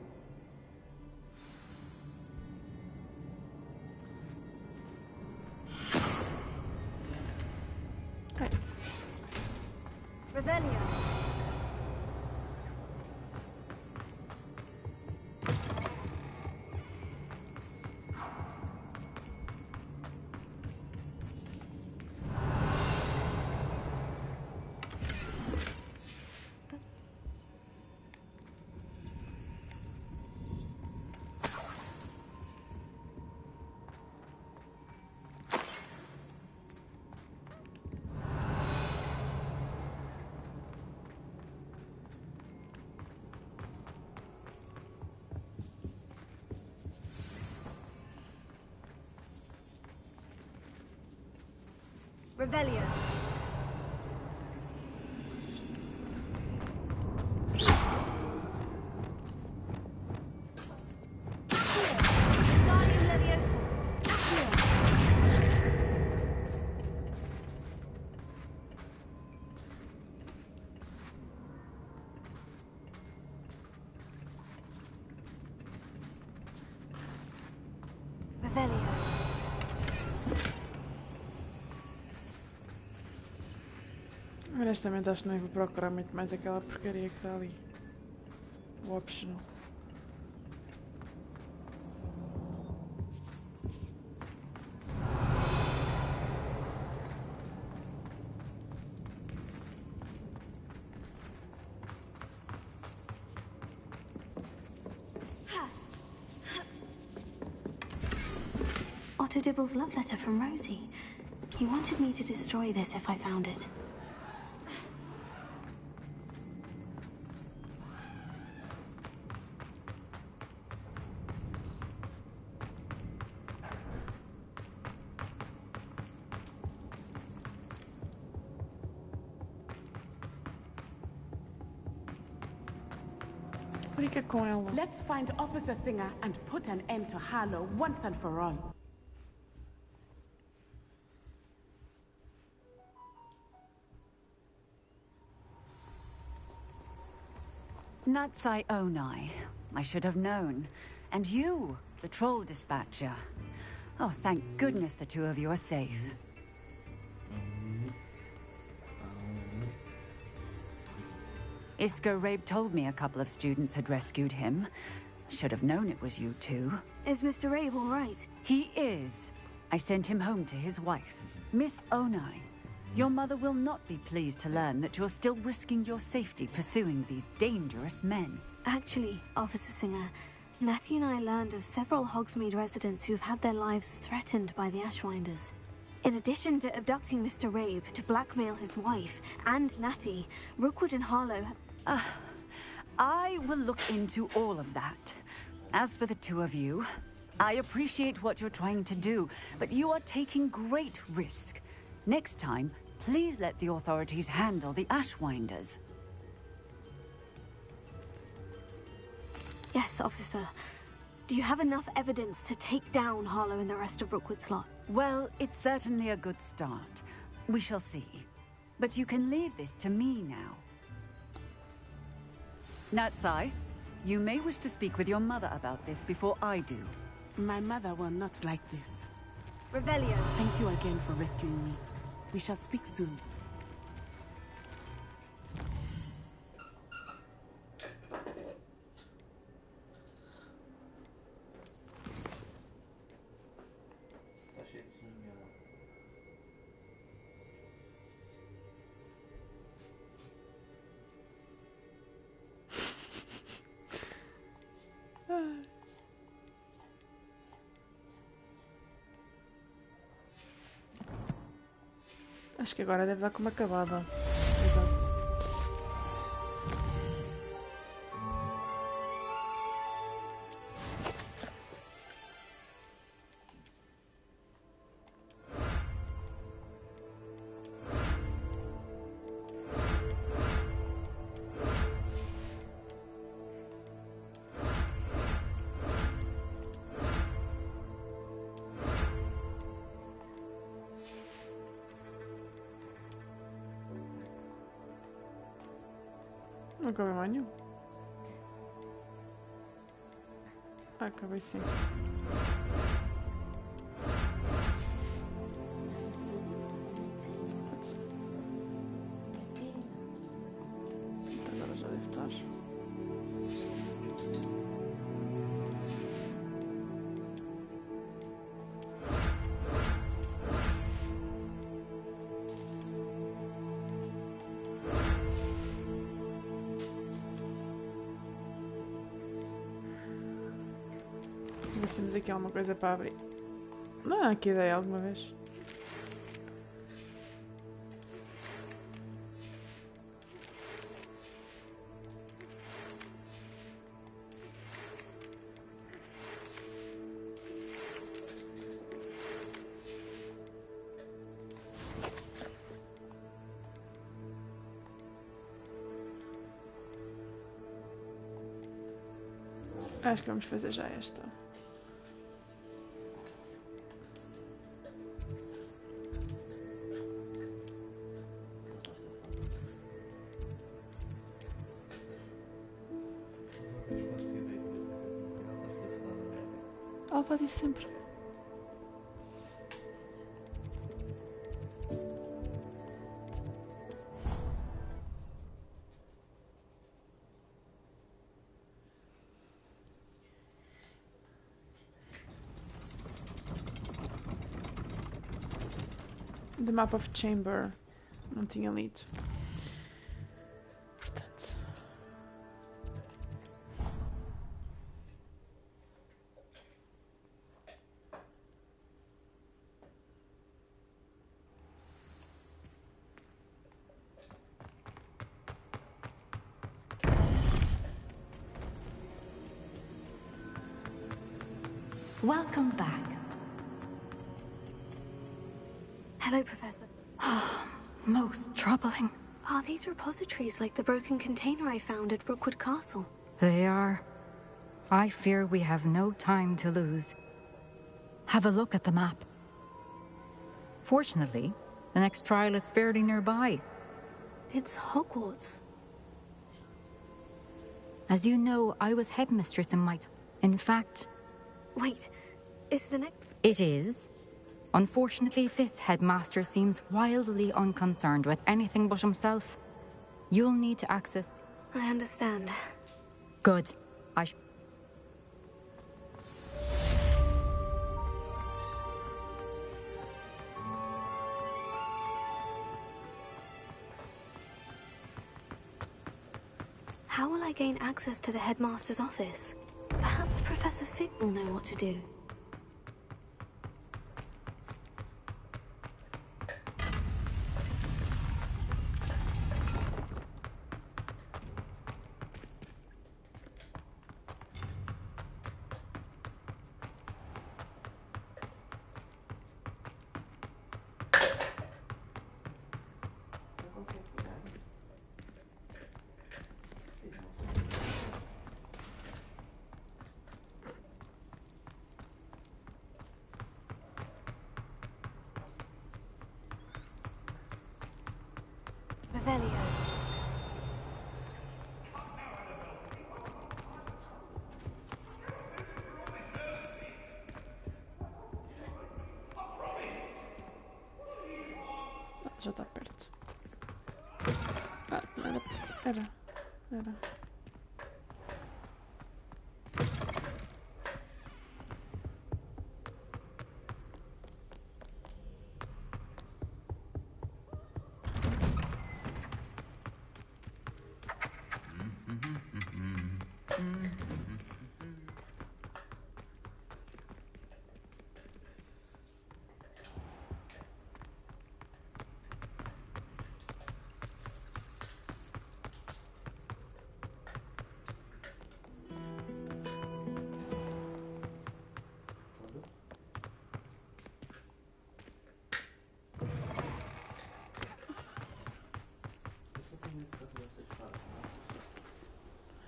G: Revelio. Revelio. Revelio.
A: Honestamente acho que nem vou procurar muito mais aquela porcaria que está ali. O optional.
G: Otto Dibble's love letter from Rosie. He wanted me to destroy this if I found it.
J: Let's find Officer Singer and put an end to Harlow once and for all.
E: Natsai Onai. I should have known. And you, the troll dispatcher. Oh, thank goodness the two of you are safe. Isco Rabe told me a couple of students had rescued him. Should have known it was you two.
G: Is Mr. Rabe all right?
E: He is. I sent him home to his wife, Miss Onai. Your mother will not be pleased to learn that you're still risking your safety pursuing these dangerous men.
G: Actually, Officer Singer, Natty and I learned of several Hogsmeade residents who've had their lives threatened by the Ashwinders. In addition to abducting Mr. Rabe to blackmail his wife and Natty, Rookwood and Harlow...
E: I will look into all of that. As for the two of you, I appreciate what you're trying to do, but you are taking great risk. Next time, please let the authorities handle the Ashwinders.
G: Yes, officer. Do you have enough evidence to take down Harlow and the rest of Rookwood Slot?
E: Well, it's certainly a good start. We shall see. But you can leave this to me now. Natsai, you may wish to speak with your mother about this before I do.
J: My mother will not like this.
G: Revelio.
J: Thank you again for rescuing me. We shall speak soon.
A: Acho que agora deve dar como acabada. Exato. Não acabei mais nenhum. Ah, acabei sim. Agora já deve estar. Mas temos aqui alguma coisa para abrir. Não, aqui dei alguma vez. Acho que vamos fazer já esta. Ela faz isso sempre. The Map of Chamber. Não tinha lido. Portanto.
F: Welcome back.
G: Hello, Professor.
K: Most troubling.
G: Are these repositories like the broken container I found at Rookwood Castle?
O: They are. I fear we have no time to lose. Have a look at the map. Fortunately, the next trial is fairly nearby.
G: It's Hogwarts.
O: As you know, I was headmistress in my In fact...
G: Wait, is the next...
O: It is. Unfortunately, this headmaster seems wildly unconcerned with anything but himself. You'll need to access...
G: I understand.
O: Good.
G: How will I gain access to the headmaster's office? Perhaps Professor Fig will know what to do. Revelio.
A: Já está perto. Ah, era.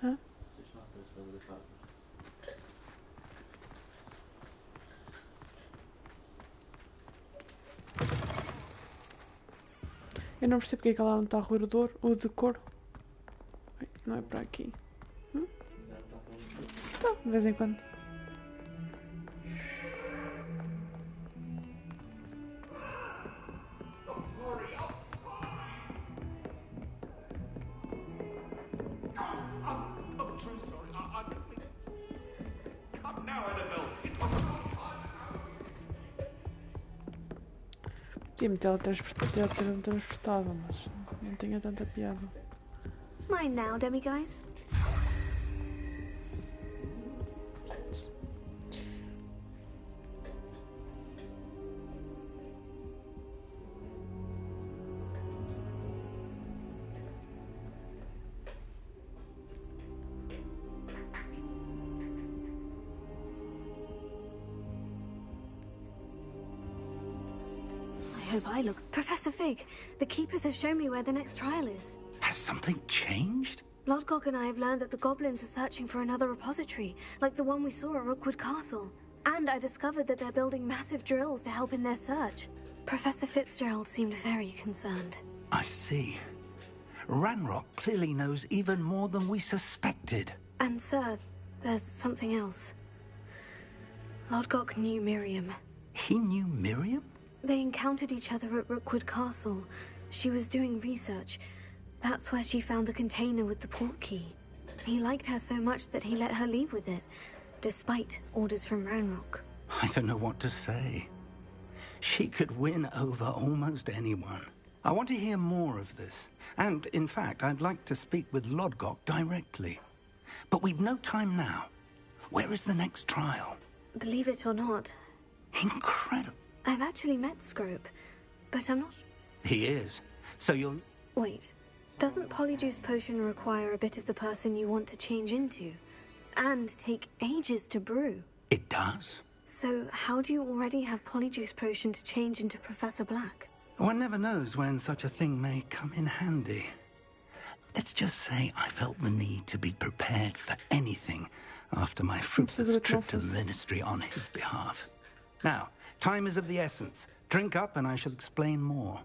A: Hã? Eu não percebo porque é que ela não está a roer o decor. Não é para aqui. Tá, de vez em quando. Podia-me teletransportado, mas não tinha tanta piada.
G: Mine now, demiguys. I hope I look. Professor Fig, the Keepers have shown me where the next trial is.
L: Has something changed?
G: Lodgok and I have learned that the goblins are searching for another repository, like the one we saw at Rookwood Castle. And I discovered that they're building massive drills to help in their search. Professor Fitzgerald seemed very concerned.
L: I see. Ranrock clearly knows even more than we suspected.
G: And, sir, there's something else. Lodgok knew Miriam.
L: He knew Miriam?
G: They encountered each other at Rookwood Castle. She was doing research. That's where she found the container with the port key. He liked her so much that he let her leave with it, despite orders from Ranrock.
L: I don't know what to say. She could win over almost anyone. I want to hear more of this. And, in fact, I'd like to speak with Lodgok directly. But we've no time now. Where is the next trial?
G: Believe it or not.
L: Incredible.
G: I've actually met Scrope, but I'm not...
L: He is. So you'll...
G: Wait. Doesn't Polyjuice Potion require a bit of the person you want to change into? And take ages to brew?
L: It does.
G: So how do you already have Polyjuice Potion to change into Professor Black?
L: One never knows when such a thing may come in handy. Let's just say I felt the need to be prepared for anything after my fruitless trip to the Ministry on his behalf. Now, time is of the essence. Drink up and I shall explain more.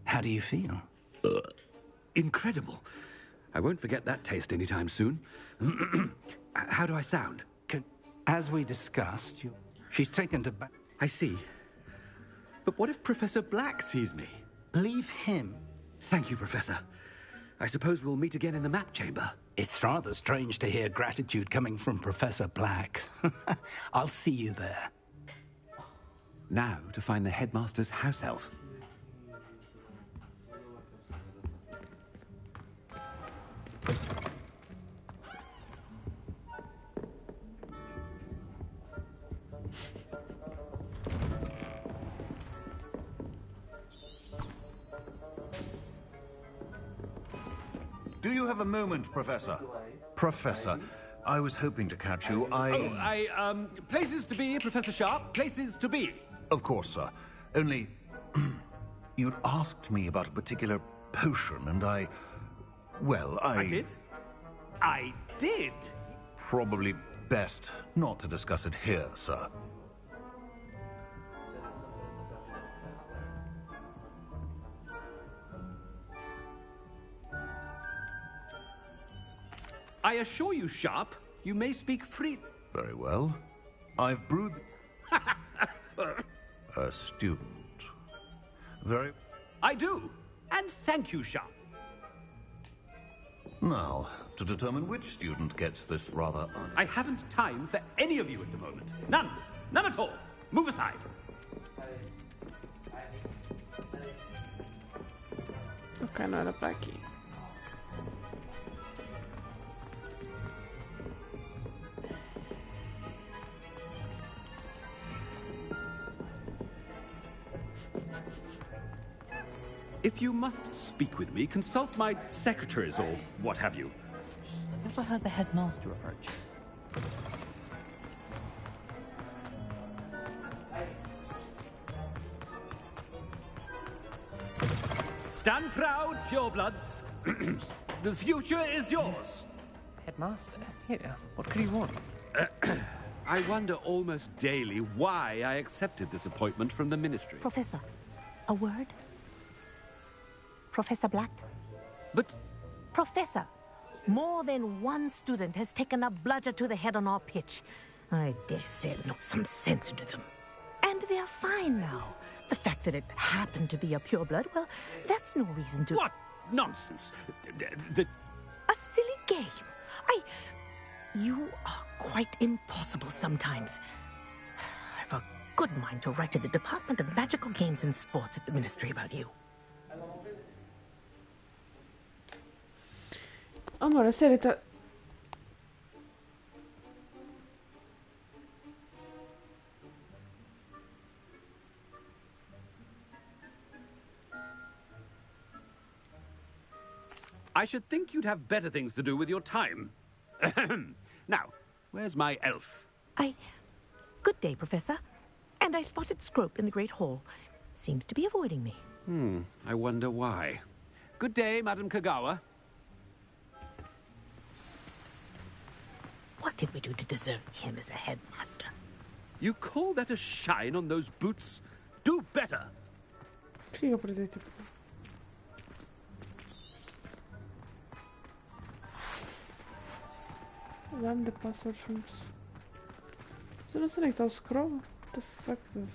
L: How do you feel?
P: Incredible. I won't forget that taste anytime soon. How do I sound?
L: As we discussed, she's taken to
P: I see. But what if Professor Black sees me?
L: Leave him.
P: Thank you, Professor. I suppose we'll meet again in the map chamber.
L: It's rather strange to hear gratitude coming from Professor Black. I'll see you there.
P: Now to find the headmaster's house elf.
Q: Do you have a moment, Professor? Professor, I was hoping to catch you.
P: Places to be, Professor Sharp. Places to be.
Q: Of course, sir. Only... you'd asked me about a particular potion, and I
P: did? I did?
Q: Probably best not to discuss it here, sir.
P: I assure you, Sharp, you may speak free...
Q: Very well. I've brewed... a student. Very...
P: I do. And thank you, Sharp.
Q: Now, to determine which student gets this rather...
P: I haven't time for any of you at the moment. None. None at all. Move aside.
A: Ok, não era para aqui.
P: If you must speak with me, consult my secretaries or what have you.
R: I thought I heard the headmaster approach.
P: Stand proud, purebloods. The future is yours.
N: Headmaster? Here, what could he want?
P: I wonder almost daily why I accepted this appointment from the Ministry.
R: Professor, a word? Professor Black?
P: But...
R: Professor, more than one student has taken a bludger to the head on our pitch. I dare say it knocked some sense into them. And they're fine now. The fact that it happened to be a pureblood, well, that's no reason to...
P: What nonsense!
R: A silly game. You are quite impossible sometimes. I've a good mind to write to the Department of Magical Games and Sports at the Ministry about you.
A: Amore, sério, tá...
P: I should think you'd have better things to do with your time. Now, where's my elf?
R: Good day, Professor. And I spotted Scrope in the Great Hall. Seems to be avoiding me.
P: I wonder why. Good day, Madam Kagawa.
R: What did we do to deserve him as a headmaster?
P: You call that a shine on those boots? Do better!
A: Fica por dentro. Dá-me the password from... Mas eu não sei onde é que está o scroll. What the fuck, dude?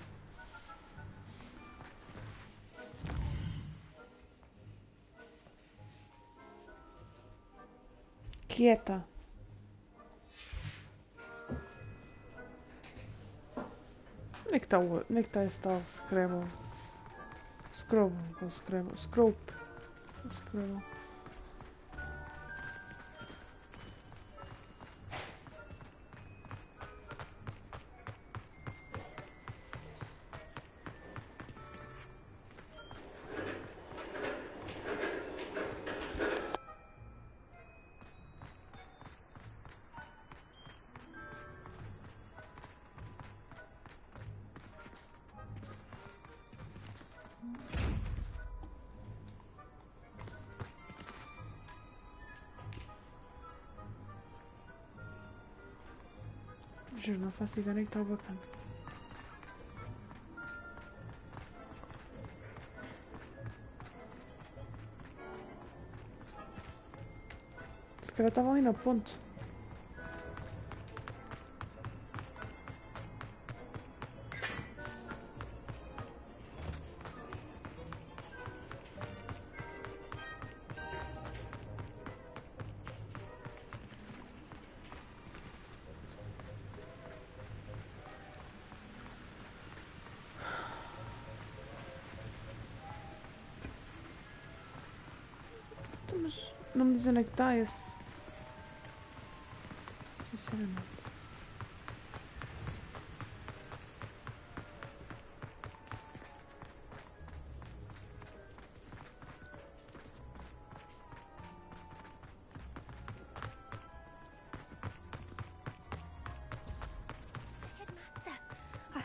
A: Quieta. Onde é que está o... Onde é que está esse tal Scrabble? Scrabble. Ou Scrabble. Scrope. Scrabble. Juro, não faço ideia onde é que está o botão. Se calhar estava ali na ponte. Mas não me diz onde é que está esse. Sinceramente.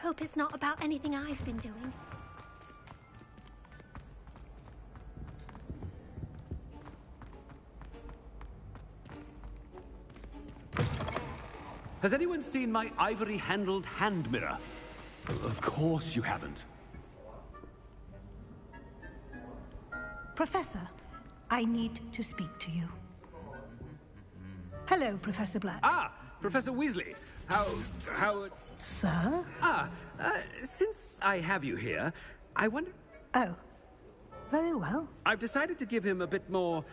K: hope it's not about anything I've been doing.
P: Has anyone seen my ivory-handled hand mirror? Of course you haven't.
S: Professor, I need to speak to you. Hello, Professor Black.
P: Ah, Professor Weasley. How...
S: Sir?
P: Since I have you here, I wonder...
S: Oh, very well.
P: I've decided to give him a bit more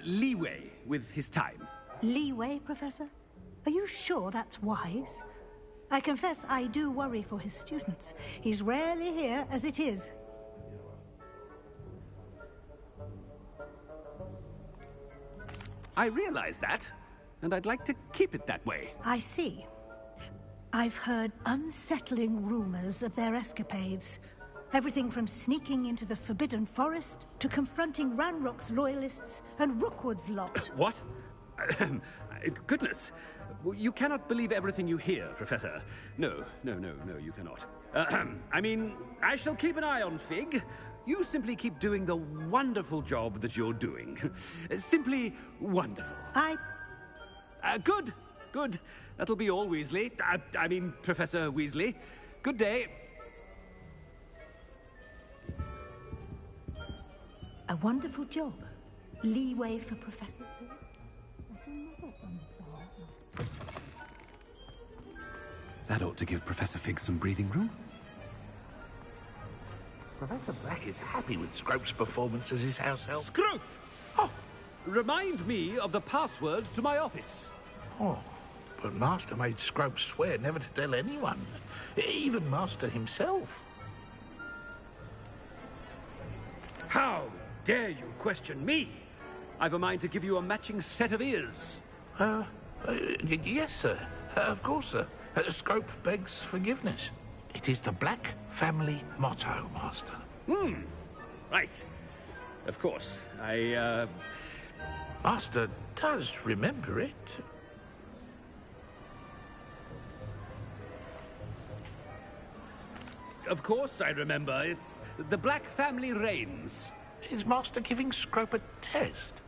P: leeway with his time.
S: Leeway, Professor? Are you sure that's wise? I confess I do worry for his students. He's rarely here as it is.
P: I realize that, and I'd like to keep it that way.
S: I see. I've heard unsettling rumors of their escapades. Everything from sneaking into the Forbidden Forest to confronting Ranrock's loyalists and Rookwood's lot.
P: What? Goodness. You cannot believe everything you hear, Professor. No, you cannot. I mean, I shall keep an eye on Fig. You simply keep doing the wonderful job that you're doing. Simply wonderful. Good. That'll be all, Weasley. I mean, Professor Weasley. Good day.
S: A wonderful job. Leeway for Professor...
P: That ought to give Professor Fig some breathing room.
Q: Professor Black is happy with Scrope's performance as his house help.
P: Scrope! Oh, remind me of the password to my office.
Q: Oh, but Master made Scrope swear never to tell anyone, even Master himself.
P: How dare you question me? I've a mind to give you a matching set of ears.
Q: Yes, sir. Of course, sir. Scrope begs forgiveness. It is the Black family motto, Master.
P: Right. Of course.
Q: Master does remember it.
P: Of course I remember. It's the Black family reigns.
Q: Is Master giving Scrope a test?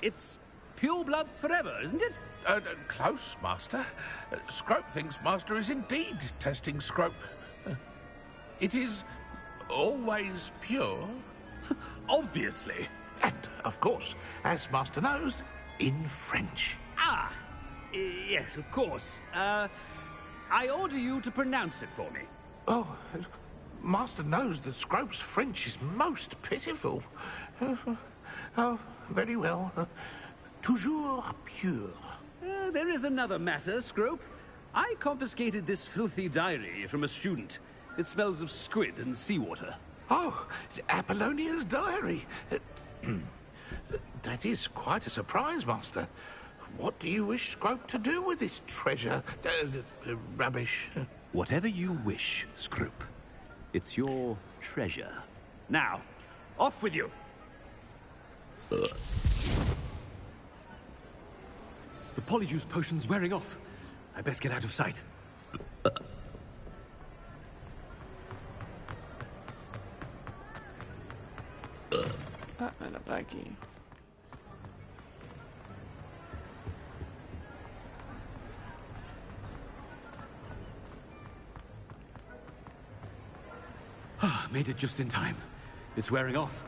P: It's pure bloods forever, isn't it?
Q: Close, Master. Scrope thinks Master is indeed testing Scrope. It is always pure.
P: Obviously.
Q: And, of course, as Master knows, in French.
P: Ah! Yes, of course. I order you to pronounce it for me.
Q: Oh, Master knows that Scrope's French is most pitiful. Oh, very well. Toujours pure.
P: There is another matter, Scrope. I confiscated this filthy diary from a student. It smells of squid and seawater.
Q: Oh, Apollonia's diary. That is quite a surprise, Master. What do you wish Scrope to do with this treasure? Rubbish.
P: Whatever you wish, Scrope. It's your treasure. Now, off with you. The Polyjuice potion's wearing off. I best get out of sight.
A: Nada pra aqui.
P: Made it just in time. It's wearing off.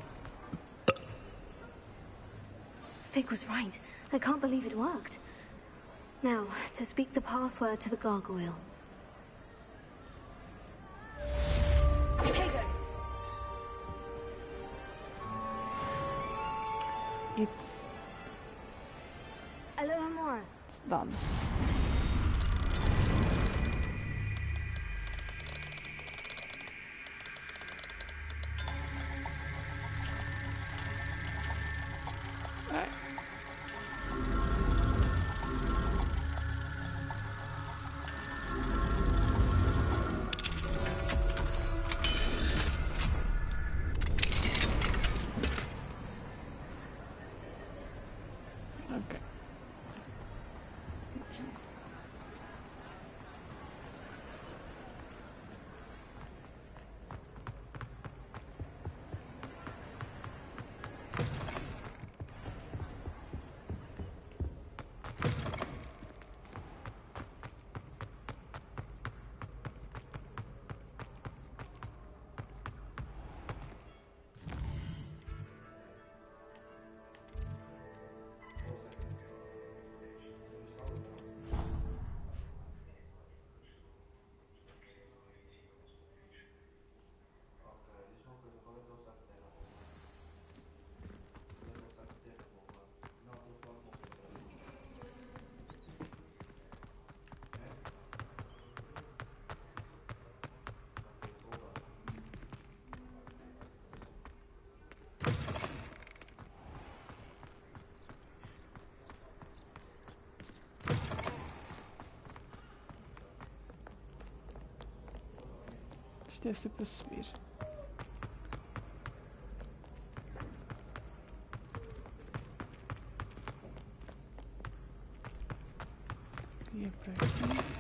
G: Fig was right. I can't believe it worked. Now, to speak the password to the gargoyle.
D: Potato.
G: Alohomora.
A: It's done. Isto deve ser para subir. E é para aqui.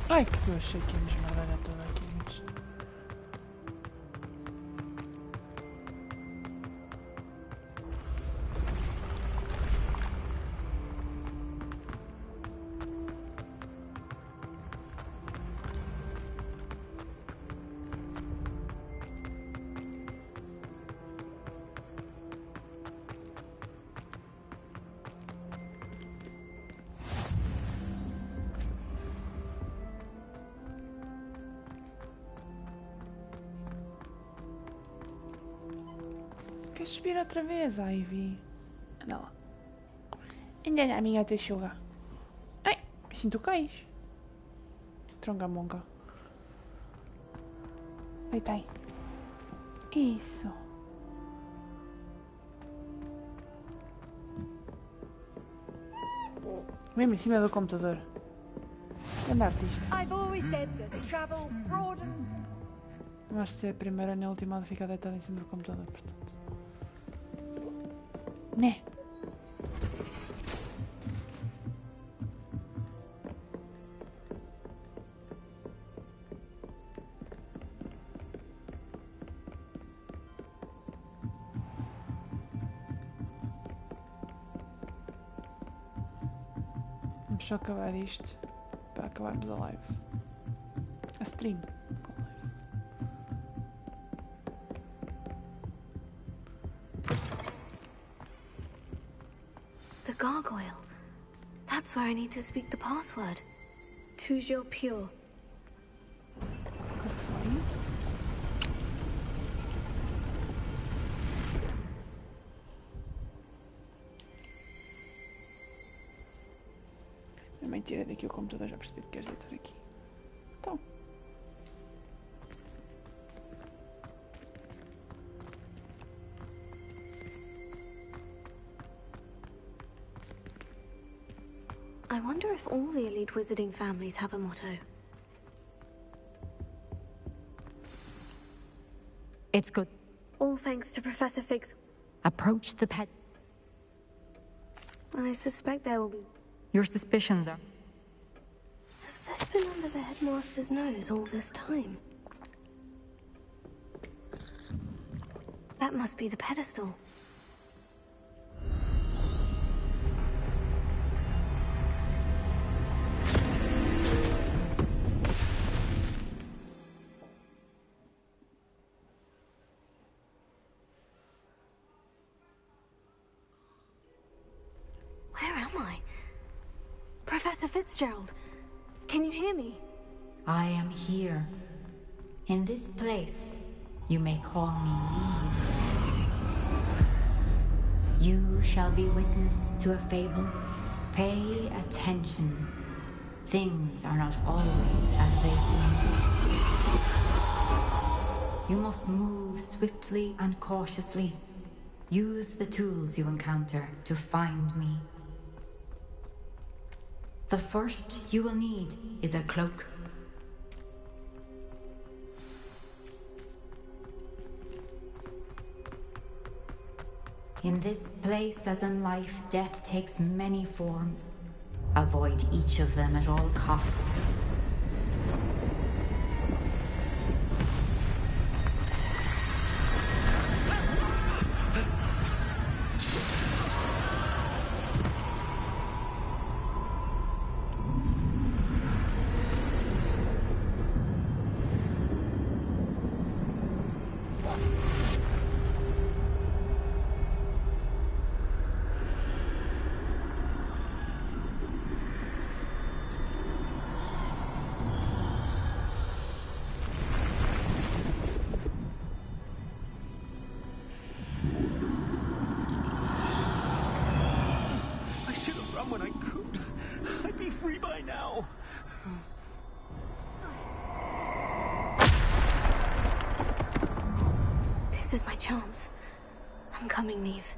A: Ai, que eu achei que íamos baralhar toda aqui, mas... Queres subir outra vez, Ivy? Anda lá. Anda lá, minha texuga. Ai, assim tu cais. Tronga-monga. Deita aí. Isso. Mesmo em cima do computador. Grande artista.
T: I've always said that travel broaden.
A: Não acho de ser a primeira nem a última a ficar deitada em cima do computador, portanto. Né? Vamos só acabar isto para acabarmos a live. A stream.
G: The gargoyle. That's where I need to speak the password. Toujours pure.
A: É mentira daqui o computador, já percebi que queres deitar aqui. Então.
G: I wonder if all the elite wizarding families have a motto.
O: It's good.
G: All thanks to Professor Fig's...
O: Approach the pet.
G: I suspect there will be...
O: Your suspicions are...
G: Has this been under the headmaster's nose all this time? That must be the pedestal. Professor Fitzgerald, can you hear me?
O: I am here. In this place, you may call me Neve. You shall be witness to a fable. Pay attention. Things are not always as they seem. You must move swiftly and cautiously. Use the tools you encounter to find me. The first you will need is a cloak. In this place, as in life, death takes many forms. Avoid each of them at all costs.
G: Chance. I'm coming, Neve.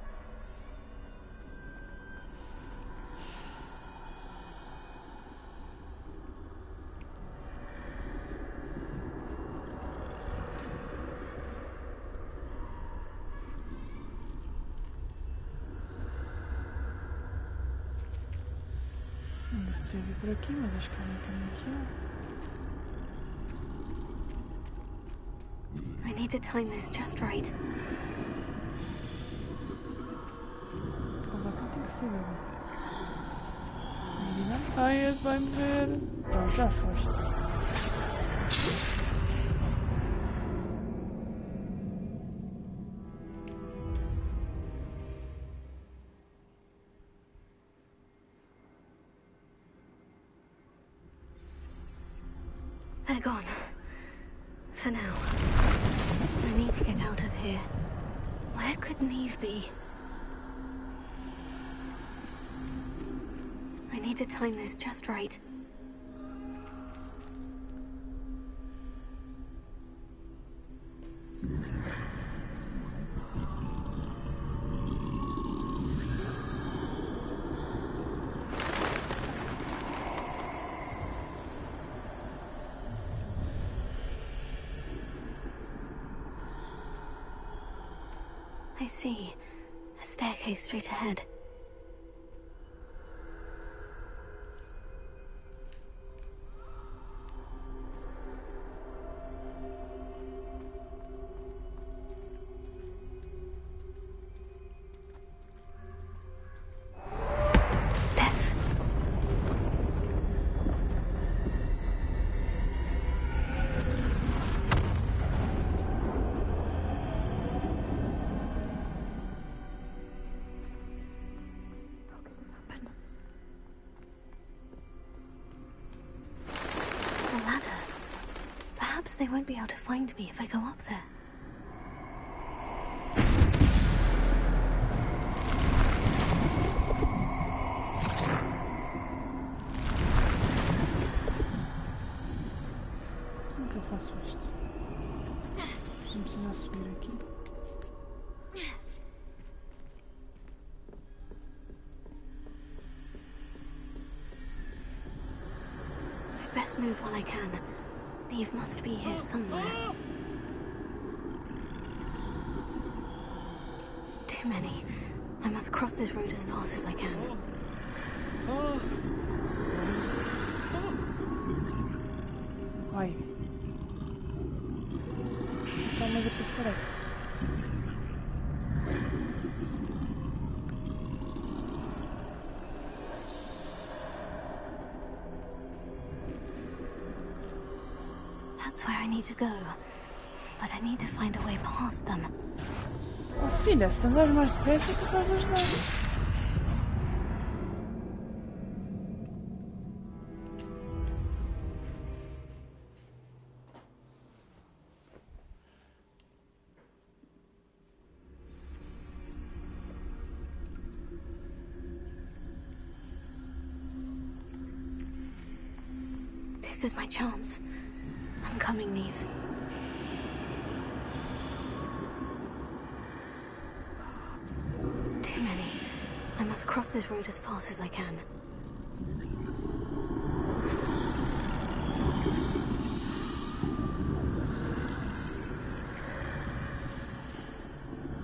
A: Deve vir por aqui, mas acho que eu não tenho aqui.
G: I need to time this just right.
A: Ai, vai-me ver. Pronto, já foste.
G: They're gone. For now. I need to get out of here. Where could Neve be? I need to time this just right. I see. A staircase straight ahead. They won't be able to find me if I go up there.
A: Como é que eu faço isto? Vou ensinar a subir aqui.
G: I best move while I can. Neve must be here somewhere. Too many. I must cross this road as fast as I can.
A: Vai. Tá mais a passar.
G: That's where I need to go. But I need to find a way past them.
A: Oh filha, se andares mais depressa, tu vais ajudar.
G: This is my chance. I'm coming, Neve. Too many. I must cross this road as fast as I can.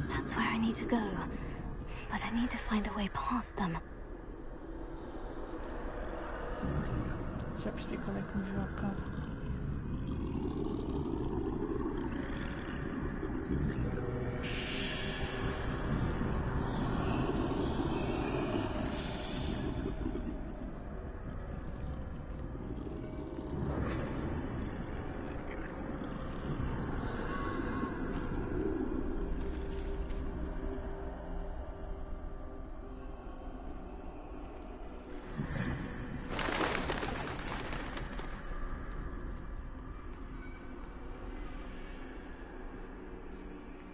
G: That's where I need to go. But I need to find a way past them.
A: Já percebi qual é que me viu ao carro.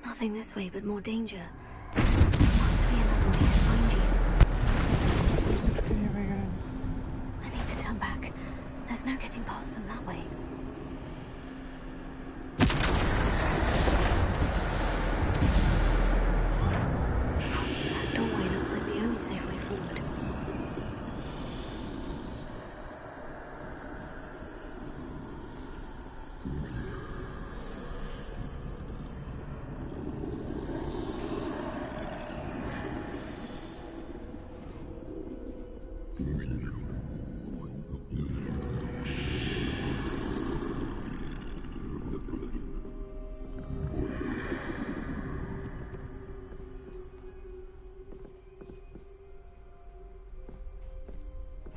G: Nothing this way but more danger. There must be another way to find you. I need to turn back. There's no getting past them that way. That doorway looks like the only safe way forward.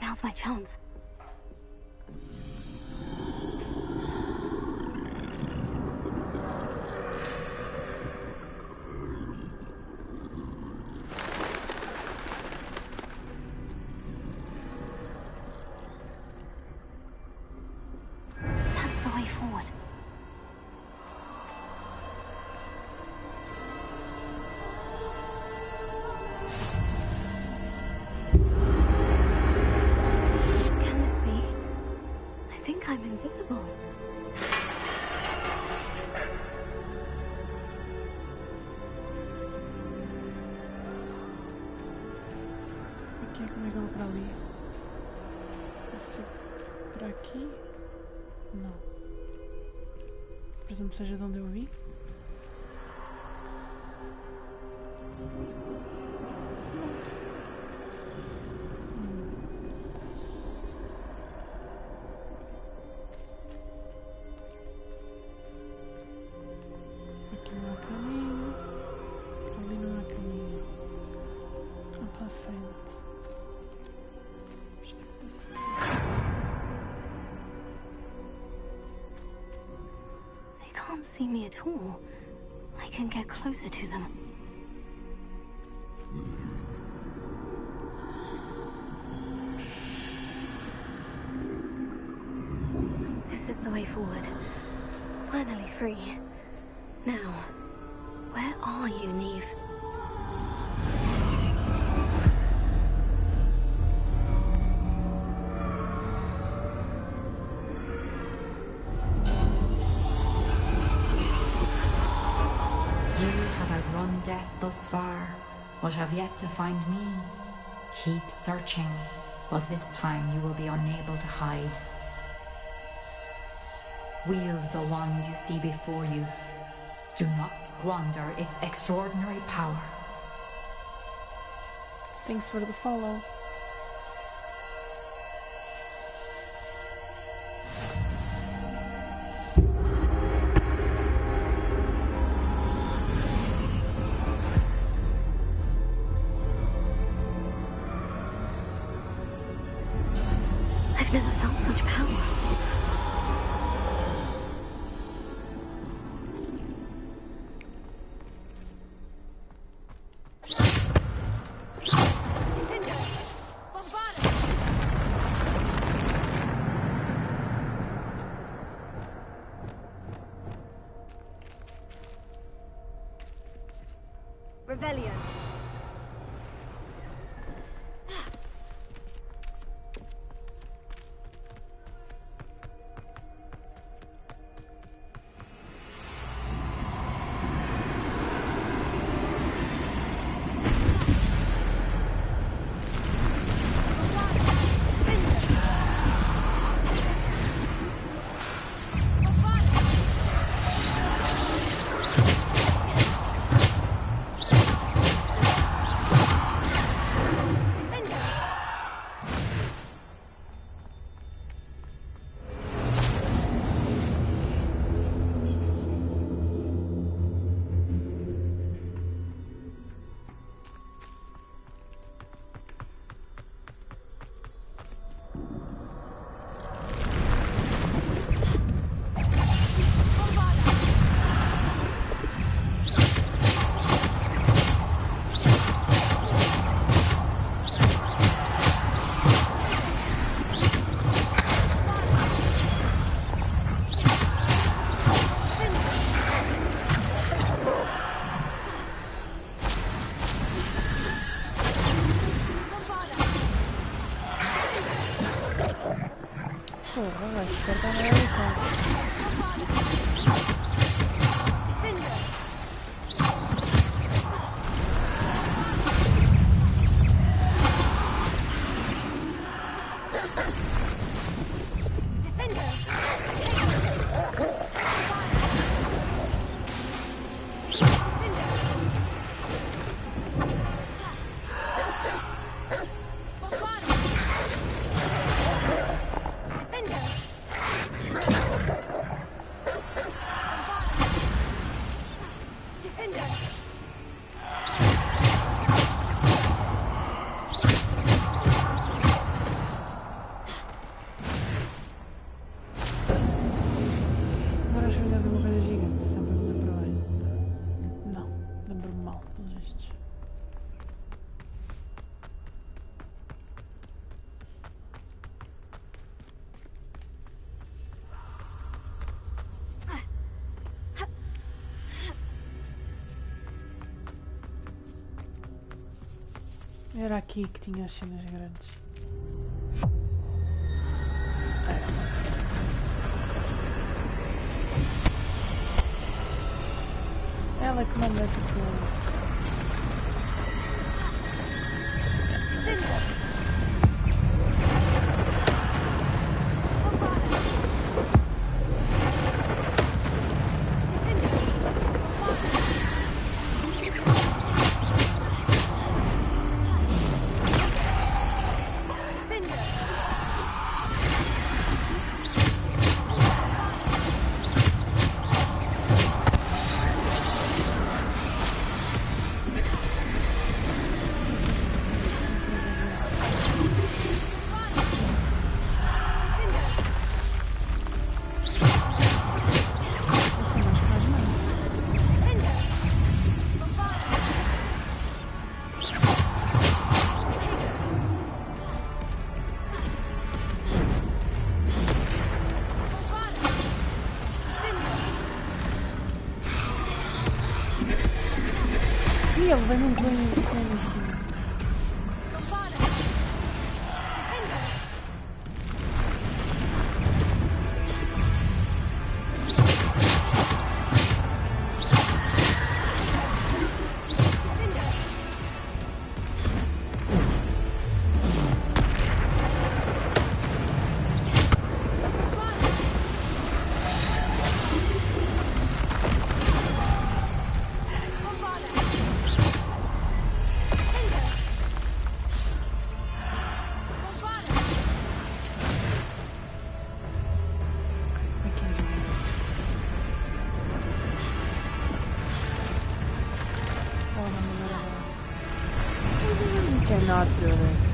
G: Now's my chance. That's the way forward. I'm invisible.
A: Aqui, como é que eu vou para ali? Deve ser por aqui? Não. Presumo que seja de onde eu vi.
G: Can't see me at all. I can get closer to them. This is the way forward. Finally free. Now, where are you, Neve?
O: Death thus far, but have yet to find me. Keep searching, but this time you will be unable to hide. Wield the wand you see before you. Do not squander its extraordinary power.
A: Thanks for the follow.
G: I've never felt such power.
T: Revelio.
A: Porra, vai, acertar na hora. Era aqui que tinha as cenas grandes. Ela que manda tipo... Ele vem muito bem em cima. Cannot do this.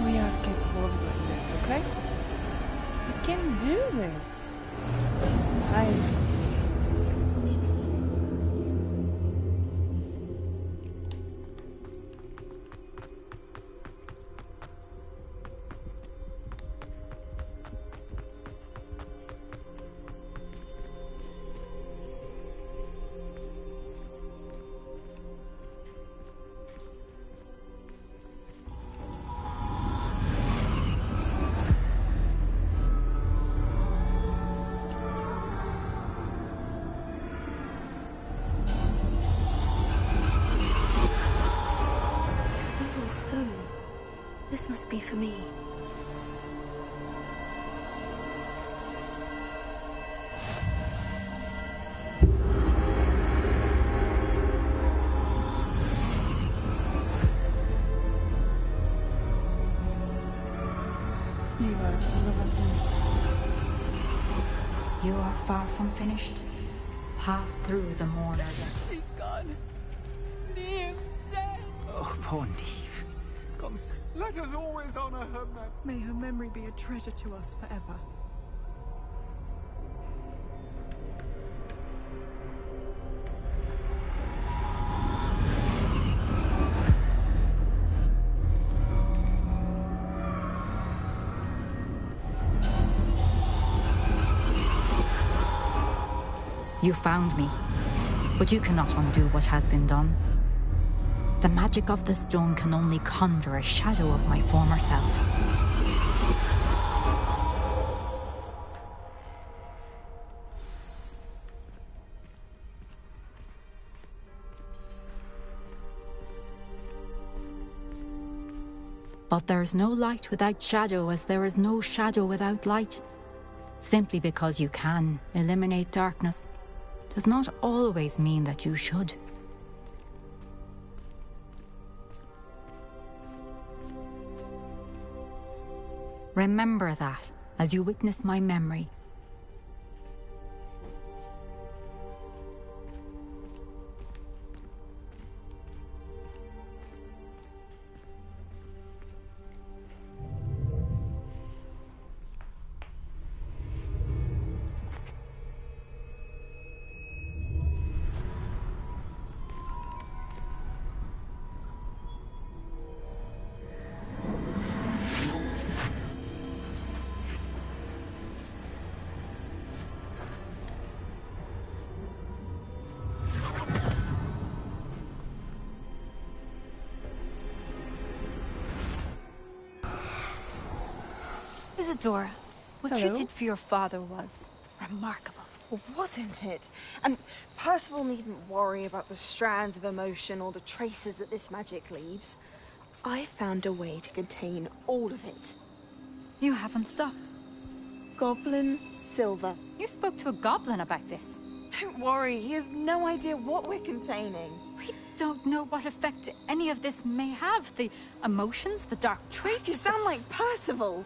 A: We are capable of doing this, okay? We can do this.
G: This must be for me.
O: You are far from finished. Pass through the mourners.
T: She's gone. Neve's dead.
L: Oh, poor Neve. God's...
C: Let us always honor her memory.
T: May her memory be a treasure to us forever.
O: You found me, but you cannot undo what has been done. The magic of the stone can only conjure a shadow of my former self. But there is no light without shadow, as there is no shadow without light. Simply because you can eliminate darkness does not always mean that you should. Remember that as you witness my memory.
U: Isadora, what
T: Hello.
U: you did for your father was remarkable.
T: Well, wasn't it? And Percival needn't worry about the strands of emotion or the traces that this magic leaves. I found a way to contain all of it.
U: You haven't stopped.
T: Goblin Silver.
U: You spoke to a goblin about this.
T: Don't worry, he has no idea what we're containing.
U: We don't know what effect any of this may have. The emotions, the dark traits.
T: You sound like Percival.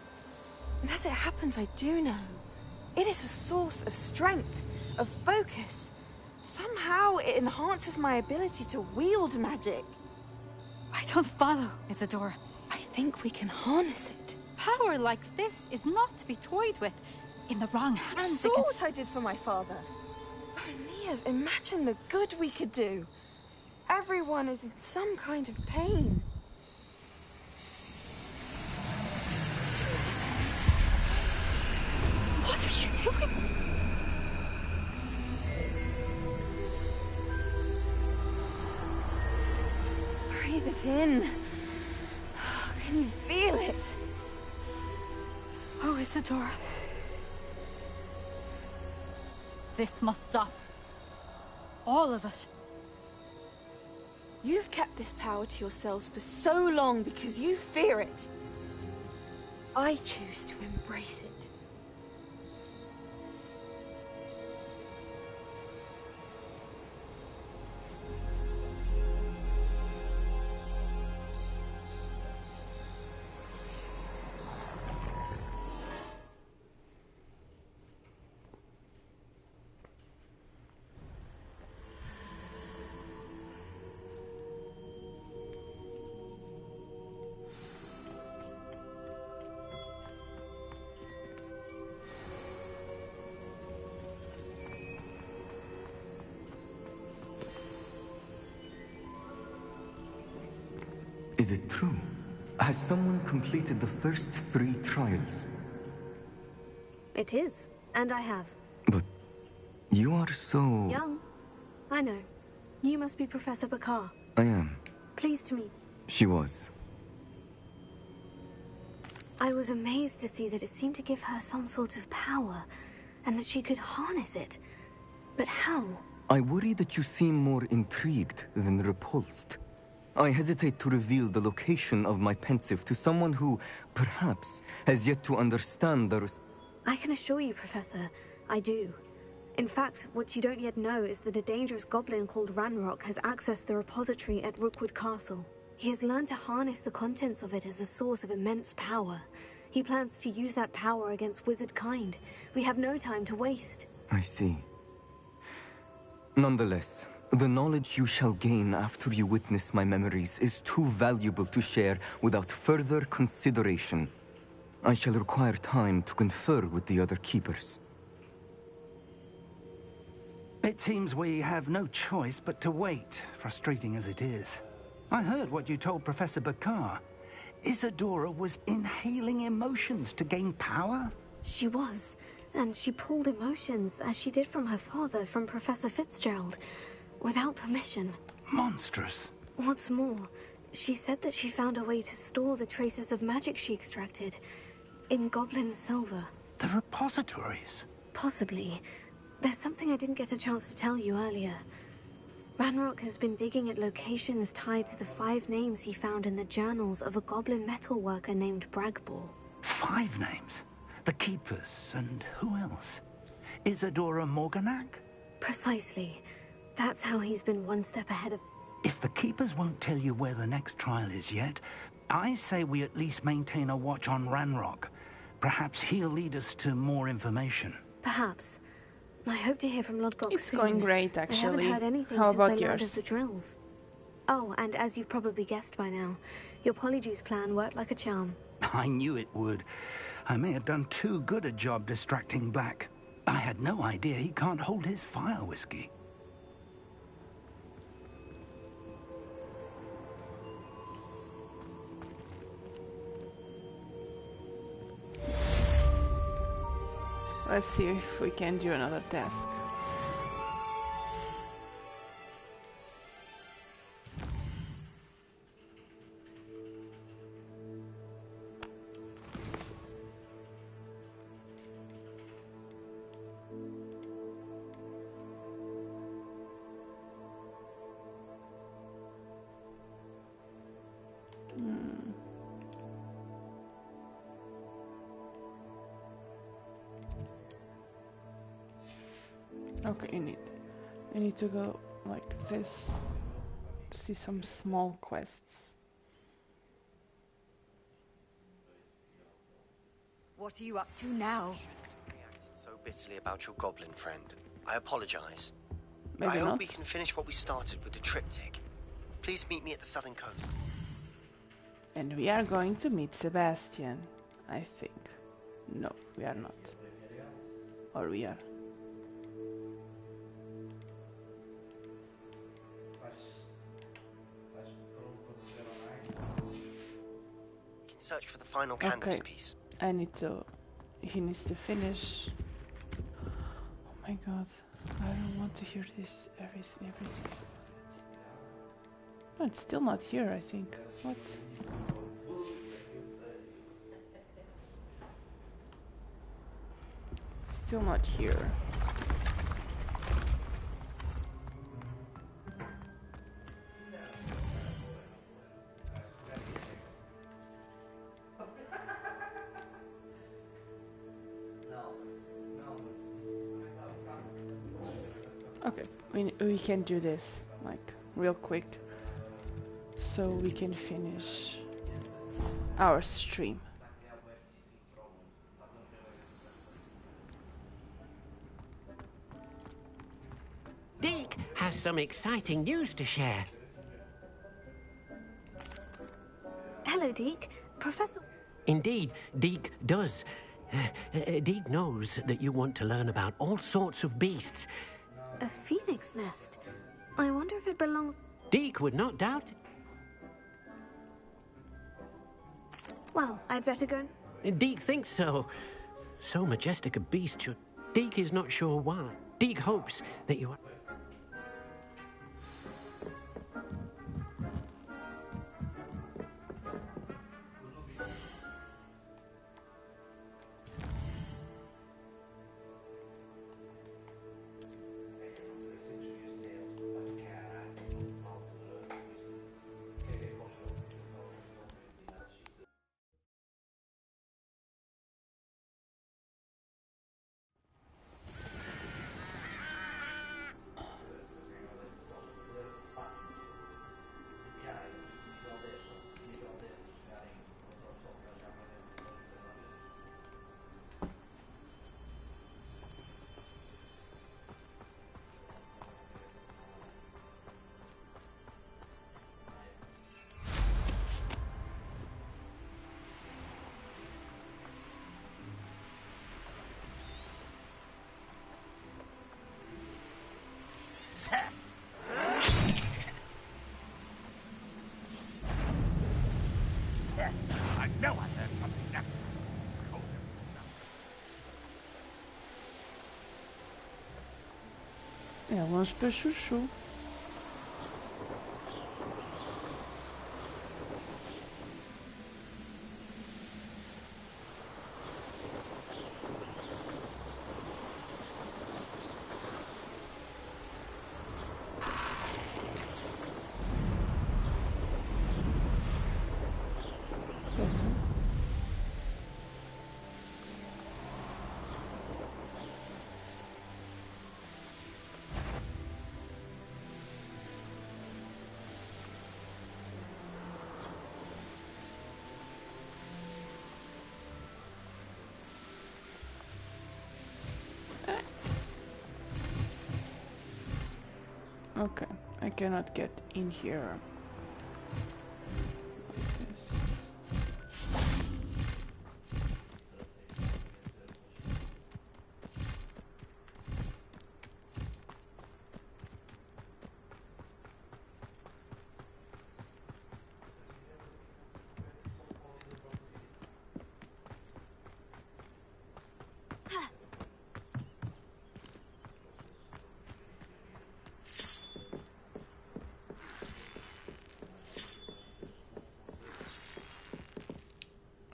T: And as it happens, I do know. It is a source of strength, of focus. Somehow it enhances my ability to wield magic.
U: I don't follow, Isadora.
T: I think we can harness it.
U: Power like this is not to be toyed with. In the wrong hands,
T: You saw what I did for my father. Oh, Neve, imagine the good we could do. Everyone is in some kind of pain.
U: What are you doing?
T: Breathe it in. Can you feel it?
U: Oh, Isadora. This must stop. All of it.
T: You've kept this power to yourselves for so long because you fear it. I choose to embrace it.
V: Is it true? Has someone completed the first 3 trials?
G: It is, and I have.
V: But you are so...
G: Young. I know. You must be Professor Bakar.
V: I am.
G: Pleased to meet.
V: She was.
G: I was amazed to see that it seemed to give her some sort of power, and that she could harness it. But how?
V: I worry that you seem more intrigued than repulsed. I hesitate to reveal the location of my pensive to someone who, perhaps, has yet to understand the...
G: I can assure you, Professor, I do. In fact, what you don't yet know is that a dangerous goblin called Ranrock has accessed the repository at Rookwood Castle. He has learned to harness the contents of it as a source of immense power. He plans to use that power against wizard kind. We have no time to waste.
V: I see. Nonetheless, the knowledge you shall gain after you witness my memories is too valuable to share without further consideration. I shall require time to confer with the other keepers.
H: It seems we have no choice but to wait, frustrating as it is. I heard what you told Professor Bakar. Isadora was inhaling emotions to gain power?
G: She was, and she pulled emotions, as she did from her father, from Professor Fitzgerald, without permission.
H: Monstrous.
G: What's more, she said that she found a way to store the traces of magic she extracted in goblin silver.
H: The repositories?
G: Possibly. There's something I didn't get a chance to tell you earlier. Ranrock has been digging at locations tied to the 5 names he found in the journals of a goblin metalworker named Bragbor.
H: 5 names? The Keepers, and who else? Isadora Morganac?
G: Precisely. That's how he's been one step ahead of...
H: If the Keepers won't tell you where the next trial is yet, I say we at least maintain a watch on Ranrock. Perhaps he'll lead us to more information.
G: Perhaps. I hope to hear from Lodgok soon.
A: It's going great, actually.
G: I haven't heard anything
A: How
G: since I
A: about
G: learned
A: yours?
G: of the drills. Oh, and as you've probably guessed by now, your Polyjuice plan worked like a charm.
H: I knew it would. I may have done too good a job distracting Black. I had no idea he can't hold his fire whiskey.
A: Let's see if we can do another task. Okay, you need to go like this to see some small quests.
I: What are you up to now?
W: Reacted so bitterly about your goblin friend. I apologize.
A: Maybe
W: I hope
A: not.
W: we can finish what we started with the triptych. Please meet me at the southern coast.
A: And we are going to meet Sebastian, I think. No, we are not. Or we are.
W: We can search for the final canvas piece.
A: I need to... He needs to finish... Oh my god. I don't want to hear this. Everything. No, it's still not here, I think. What? Still not here. Okay, we can do this like real quick so we can finish our stream.
X: Deke has some exciting news to share.
G: Hello, Deke. Professor...
X: Indeed, Deke does. Deke knows that you want to learn about all sorts of beasts.
G: A phoenix nest? I wonder if it belongs...
X: Deke would not doubt it.
G: Well, I'd better go...
X: Deke thinks so. So majestic a beast should... Deke is not sure why. Deke hopes that you are...
Q: I know I heard something now.
A: É longe para chuchu. Okay, I cannot get in here.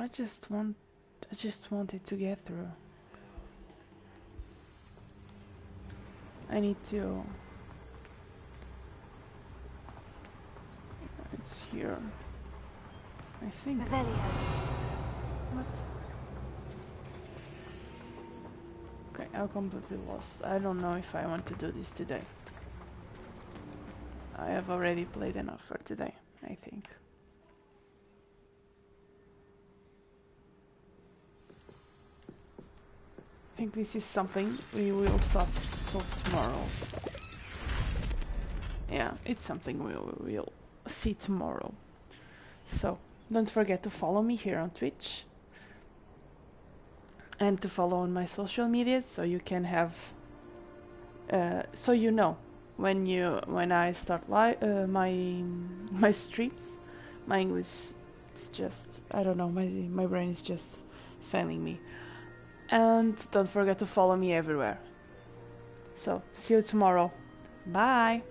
A: I just wanted to get through. I need to. It's here. I think. What? Okay, I'm completely lost. I don't know if I want to do this today. I have already played enough for today, I think. I think this is something we will solve tomorrow. Yeah, it's something we will see tomorrow. So, don't forget to follow me here on Twitch. And to follow on my social media so you can have... so you know when I start my streams. My English is just... I don't know, my brain is just failing me. And don't forget to follow me everywhere. So, see you tomorrow. Bye!